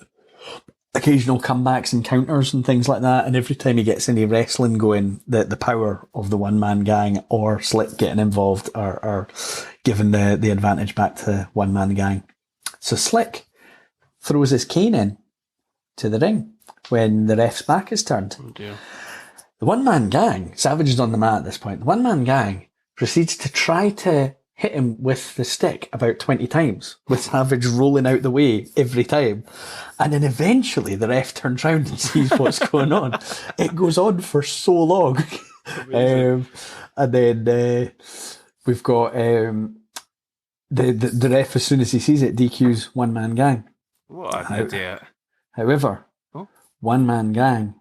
occasional comebacks and counters and things like that. And every time he gets any wrestling going, the power of the one-man gang or Slick getting involved are giving the advantage back to the one-man gang. So Slick throws his cane in to the ring when the ref's back is turned. Oh dear. The one-man gang, Savage is on the mat at this point, the one-man gang proceeds to try to hit him with the stick about 20 times, with Savage rolling out the way every time. And then eventually the ref turns round and sees what's going on. It goes on for so long. And then we've got the ref, as soon as he sees it, DQs one-man gang. What an idiot. However, one-man gang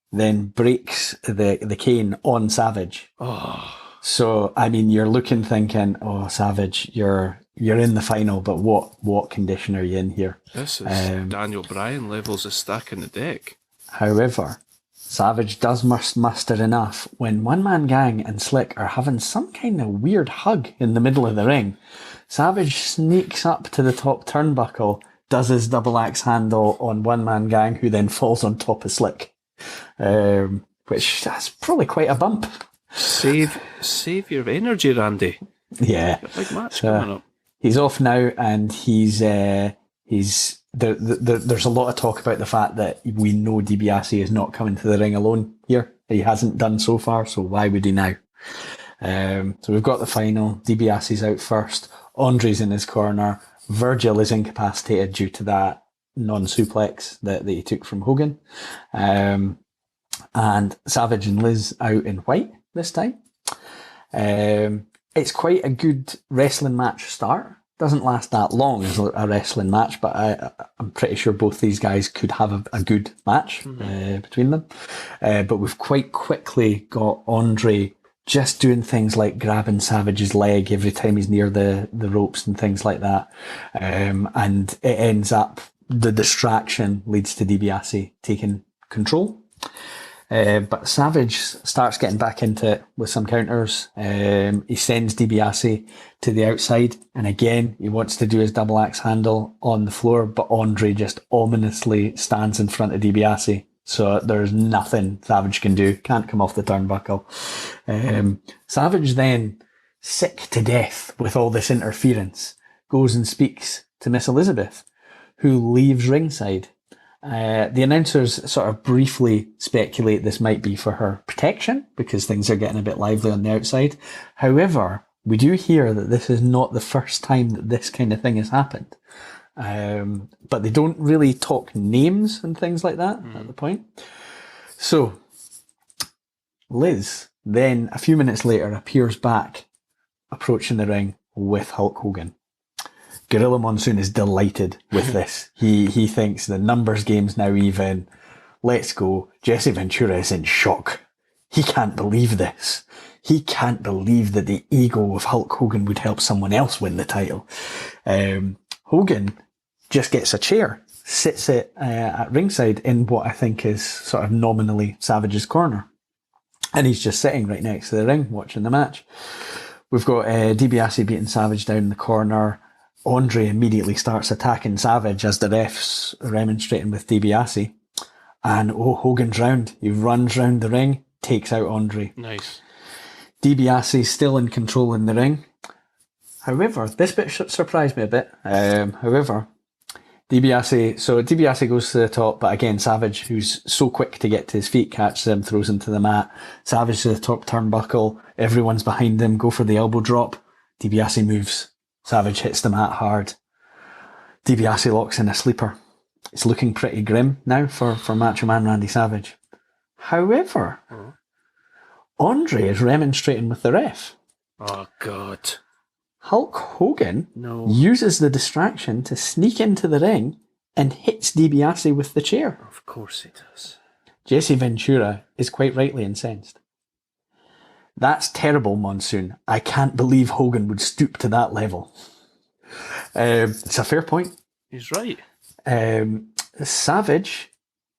then breaks the cane on Savage. Oh. So, I mean, you're thinking, oh, Savage, you're in the final, but what condition are you in here? This is Daniel Bryan levels of stacking the deck. However, Savage does muster enough when One Man Gang and Slick are having some kind of weird hug in the middle of the ring. Savage sneaks up to the top turnbuckle, does his double axe handle on One Man Gang, who then falls on top of Slick. Which that's probably quite a bump. Save your energy, Randy. Yeah. Big match coming up. He's off now, and he's there's a lot of talk about the fact that we know DiBiase is not coming to the ring alone here. He hasn't done so far, so why would he now? So we've got the final. DiBiase's out first. Andre's in his corner. Virgil is incapacitated due to that non-suplex that he took from Hogan. And Savage and Liz out in white this time. It's quite a good wrestling match start. Doesn't last that long as a wrestling match, but I'm pretty sure both these guys could have a good match between them. But we've quite quickly got Andre just doing things like grabbing Savage's leg every time he's near the ropes and things like that. And it ends up, the distraction leads to DiBiase taking control. But Savage starts getting back into it with some counters. He sends DiBiase to the outside, and again, he wants to do his double axe handle on the floor, but Andre just ominously stands in front of DiBiase. So there's nothing Savage can do. Can't come off the turnbuckle. Savage then, sick to death with all this interference, goes and speaks to Miss Elizabeth, who leaves ringside. The announcers sort of briefly speculate this might be for her protection because things are getting a bit lively on the outside. However, we do hear that this is not the first time that this kind of thing has happened. But they don't really talk names and things like that at the point. So, Liz then, a few minutes later, appears back, approaching the ring with Hulk Hogan. Gorilla Monsoon is delighted with this. He thinks the numbers game's now even. Let's go. Jesse Ventura is in shock. He can't believe this. He can't believe that the ego of Hulk Hogan would help someone else win the title. Hogan just gets a chair, sits it at ringside in what I think is sort of nominally Savage's corner. And he's just sitting right next to the ring watching the match. We've got DiBiase beating Savage down in the corner. Andre immediately starts attacking Savage as the ref's remonstrating with DiBiase. And Hogan's round. He runs round the ring, takes out Andre. Nice. DiBiase's still in control in the ring. However, this bit surprised me a bit. DiBiase goes to the top, but again, Savage, who's so quick to get to his feet, catches him, throws him to the mat. Savage to the top turnbuckle. Everyone's behind him, go for the elbow drop. DiBiase moves. Savage hits the mat hard. DiBiase locks in a sleeper. It's looking pretty grim now for Macho Man Randy Savage. However, Andre is remonstrating with the ref. Oh, God. Hulk Hogan uses the distraction to sneak into the ring and hits DiBiase with the chair. Of course he does. Jesse Ventura is quite rightly incensed. That's terrible, Monsoon. I can't believe Hogan would stoop to that level. It's a fair point. He's right. Savage,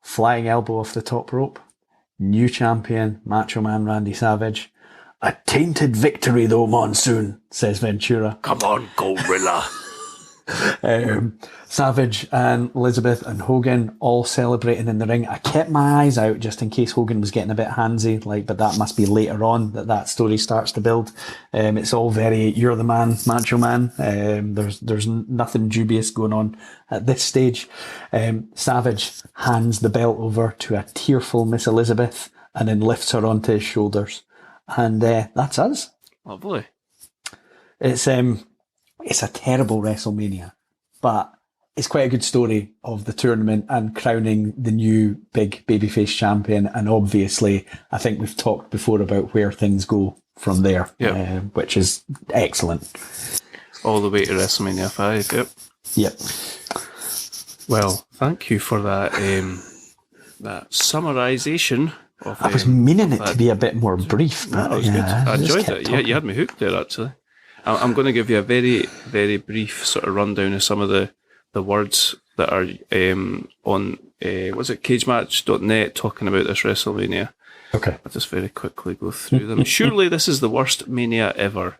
flying elbow off the top rope. New champion, Macho Man Randy Savage. A tainted victory though, Monsoon, says Ventura. Come on, Gorilla. Savage and Elizabeth and Hogan all celebrating in the ring. I kept my eyes out just in case Hogan was getting a bit handsy, but that must be later on that story starts to build. It's all very, you're the man, Macho Man. There's nothing dubious going on at this stage. Savage hands the belt over to a tearful Miss Elizabeth and then lifts her onto his shoulders. And that's us. Lovely. It's a terrible WrestleMania, but it's quite a good story of the tournament and crowning the new big babyface champion. And obviously, I think we've talked before about where things go from there, which is excellent. All the way to WrestleMania 5, Yep. Well, thank you for that that summarisation I was meaning it to be a bit more brief, but No, it was good. I enjoyed it. Yeah, you had me hooked there, actually. I'm going to give you a very, very brief sort of rundown of some of the words that are on, was it cagematch.net talking about this WrestleMania. Okay. I'll just very quickly go through them. Surely this is the worst Mania ever.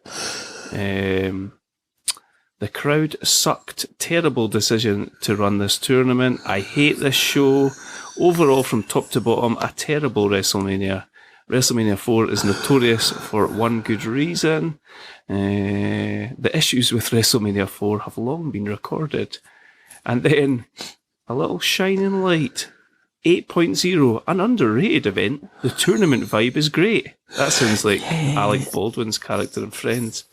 The crowd sucked. Terrible decision to run this tournament. I hate this show. Overall, from top to bottom, a terrible WrestleMania. WrestleMania 4 is notorious for one good reason. The issues with WrestleMania 4 have long been recorded. And then, a little shining light. 8.0, an underrated event. The tournament vibe is great. That sounds like Alec Baldwin's character in Friends.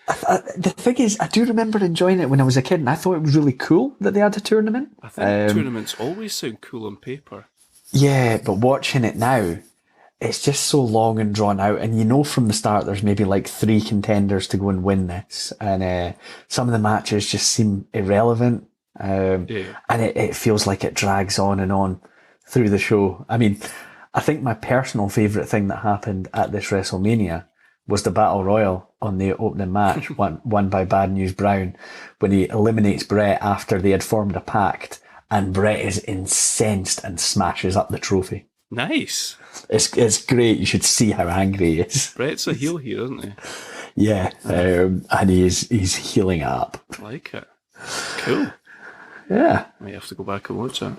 The thing is, I do remember enjoying it when I was a kid, and I thought it was really cool that they had a tournament. I think tournaments always sound cool on paper. Yeah, but watching it now, it's just so long and drawn out, and you know from the start there's maybe like 3 contenders to go and win this, and some of the matches just seem irrelevant, and it feels like it drags on and on through the show. I mean, I think my personal favourite thing that happened at this WrestleMania was the Battle Royal on the opening match, won by Bad News Brown, when he eliminates Brett after they had formed a pact, and Brett is incensed and smashes up the trophy. Nice. It's great. You should see how angry he is. Brett's a heel here, isn't he? Yeah, and he's healing it up. I like it. Cool. Yeah. I might have to go back and watch it.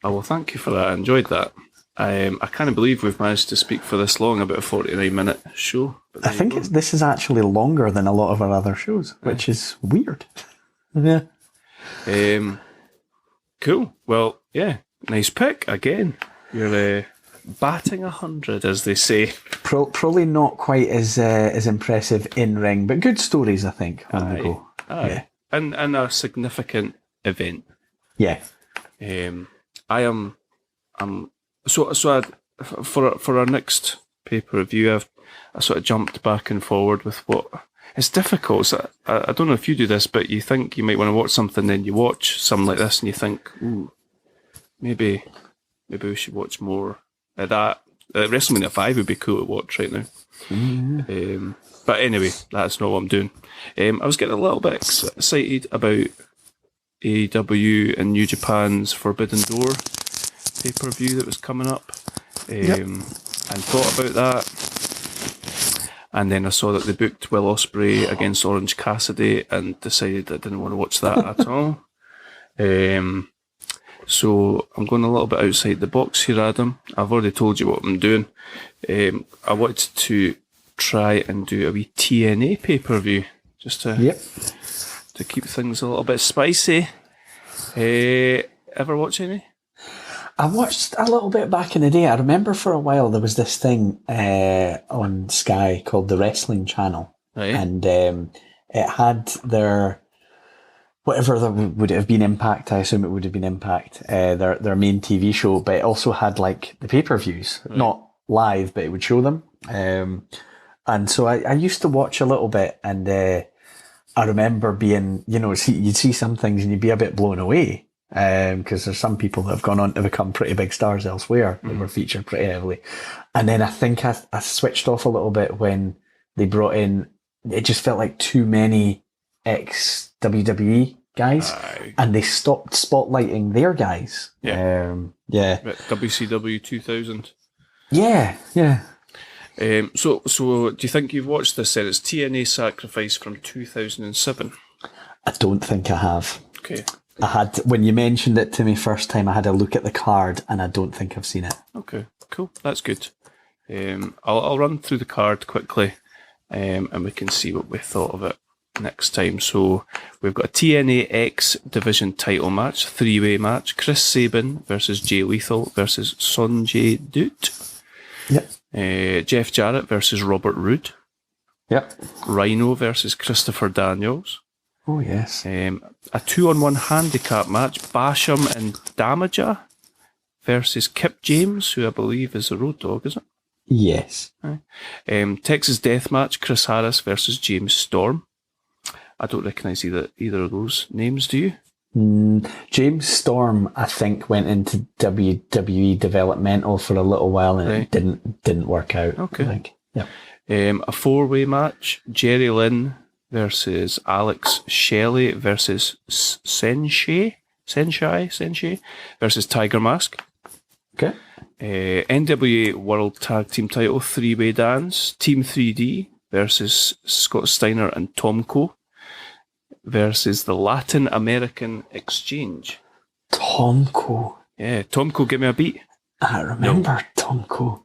Oh, well, thank you for that. I enjoyed that. I can't believe we've managed to speak for this long, about a 49-minute show. I think this is actually longer than a lot of our other shows, which is weird. Yeah. Cool. Well, yeah, nice pick again. You're batting 100, as they say. Probably not quite as impressive in ring, but good stories, I think, on the go. Aye. Yeah. And a significant event. Yeah. For our next pay-per-view, I sort of jumped back and forward with what. It's difficult. So I don't know if you do this, but you think you might want to watch something, then you watch something like this, and you think, ooh, maybe we should watch more of that. WrestleMania 5 would be cool to watch right now. Mm-hmm. But anyway, that's not what I'm doing. I was getting a little bit excited about AEW and New Japan's Forbidden Door pay-per-view that was coming up, and thought about that. And then I saw that they booked Will Ospreay against Orange Cassidy and decided I didn't want to watch that at all. So I'm going a little bit outside the box here, Adam. I've already told you what I'm doing. I wanted to try and do a wee TNA pay-per-view just to keep things a little bit spicy. Ever watch any? I watched a little bit back in the day. I remember for a while there was this thing on Sky called the Wrestling Channel. Right. And it had their, whatever there would have been Impact, I assume it would have been Impact, their main TV show, but it also had like the pay-per-views, not live, but it would show them. And so I used to watch a little bit, and I remember being, you'd see some things and you'd be a bit blown away. Because there's some people that have gone on to become pretty big stars elsewhere that were featured pretty heavily. And then I think I switched off a little bit when they brought in, it just felt like too many ex-WWE guys. And they stopped spotlighting their guys. Yeah. WCW 2000. Yeah. So do you think you've watched this then? It's TNA Sacrifice from 2007. I don't think I have. Okay. When you mentioned it to me first time, I had a look at the card, and I don't think I've seen it. Okay, cool. That's good. I'll run through the card quickly, and we can see what we thought of it next time. So we've got a TNA X Division title match, 3-way match. Chris Sabin versus Jay Lethal versus Sonjay Dutt. Yep. Jeff Jarrett versus Robert Roode. Yep. Rhino versus Christopher Daniels. Oh, yes. A 2-on-1 handicap match, Basham and Damaja versus Kip James, who I believe is a Road Dogg, is it? Yes. Texas Death Match, Chris Harris versus James Storm. I don't recognise either of those names, do you? James Storm, I think, went into WWE developmental for a little while, and it didn't work out. Okay. I think. Yep. A 4-way match: Jerry Lynn versus Alex Shelley versus Senshi versus Tiger Mask. Okay. NWA World Tag Team Title 3-way dance: Team 3D versus Scott Steiner and Tomko versus the Latin American Exchange. Tomko. Yeah, Tomko, give me a beat. I remember Tomko.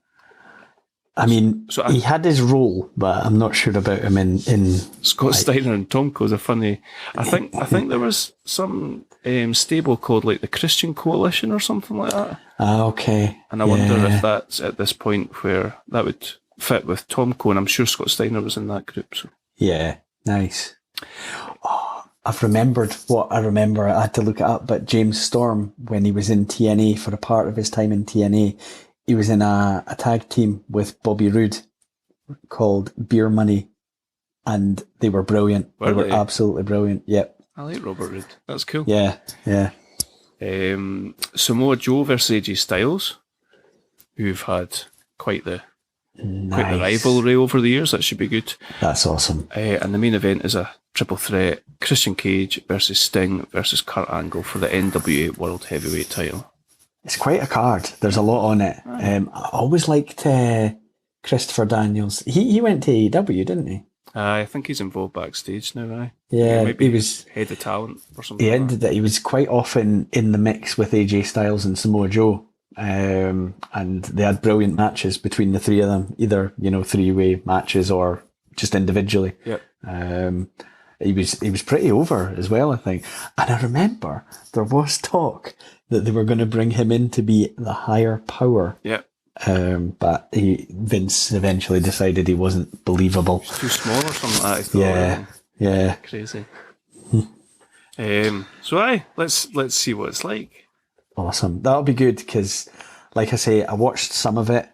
I mean, he had his role, but I'm not sure about him in Scott Steiner and Tomko's a funny. I think there was some stable called like the Christian Coalition or something like that. Ah, okay. And I wonder if that's at this point where that would fit with Tomko, and I'm sure Scott Steiner was in that group. So. Yeah, nice. Oh, I've remembered what I remember. I had to look it up, but James Storm, when he was in TNA for a part of his time in TNA, he was in a tag team with Bobby Roode called Beer Money, and they were brilliant. They were absolutely brilliant. Yep. I like Robert Roode. That's cool. Yeah, yeah. Samoa Joe versus AJ Styles, who've had quite the rivalry over the years. That should be good. That's awesome. And the main event is a triple threat: Christian Cage versus Sting versus Kurt Angle for the NWA World Heavyweight title. It's quite a card. There's a lot on it. I always liked Christopher Daniels. He went to AEW, didn't he? I think he's involved backstage now, right? Yeah, maybe he was head of talent or something. He ended that. He was quite often in the mix with AJ Styles and Samoa Joe, and they had brilliant matches between the three of them. Either 3-way matches or just individually. Yep. He was pretty over as well, I think. And I remember there was talk that they were going to bring him in to be the higher power. Yeah. But Vince eventually decided he wasn't believable. Too small or something like that. Yeah. Crazy. Let's see what it's like. Awesome. That'll be good because, like I say, I watched some of it.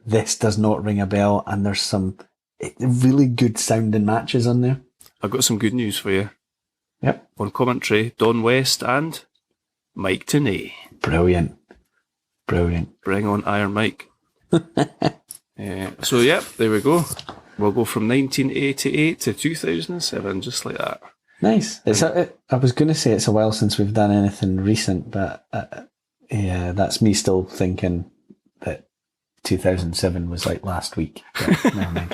This does not ring a bell, and there's some really good sounding matches on there. I've got some good news for you. Yep. On commentary, Don West and Mike Tenay. Brilliant. Bring on Iron Mike. So, there we go. We'll go from 1988 to 2007, just like that. Nice. I was going to say it's a while since we've done anything recent, but that's me still thinking that 2007 was like last week. But never mind.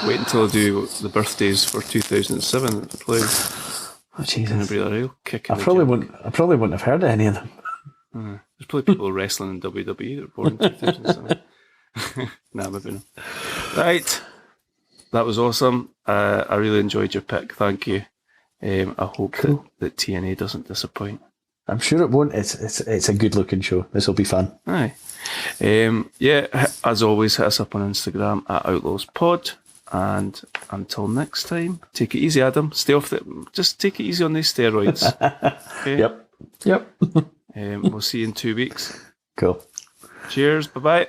Wait until I do the birthdays for 2007. Please. Oh Jesus! It's gonna be a real kick. I probably wouldn't have heard of any of them. There's probably people wrestling in WWE that were born in 2007. Nah, maybe not. Right, that was awesome. I really enjoyed your pick. Thank you. I hope that TNA doesn't disappoint. I'm sure it won't. It's a good looking show. This will be fun. Aye. As always, hit us up on Instagram at Outlaws Pod. And until next time, take it easy, Adam. Stay off just take it easy on these steroids. Okay? Yep. We'll see you in 2 weeks. Cool. Cheers. Bye-bye.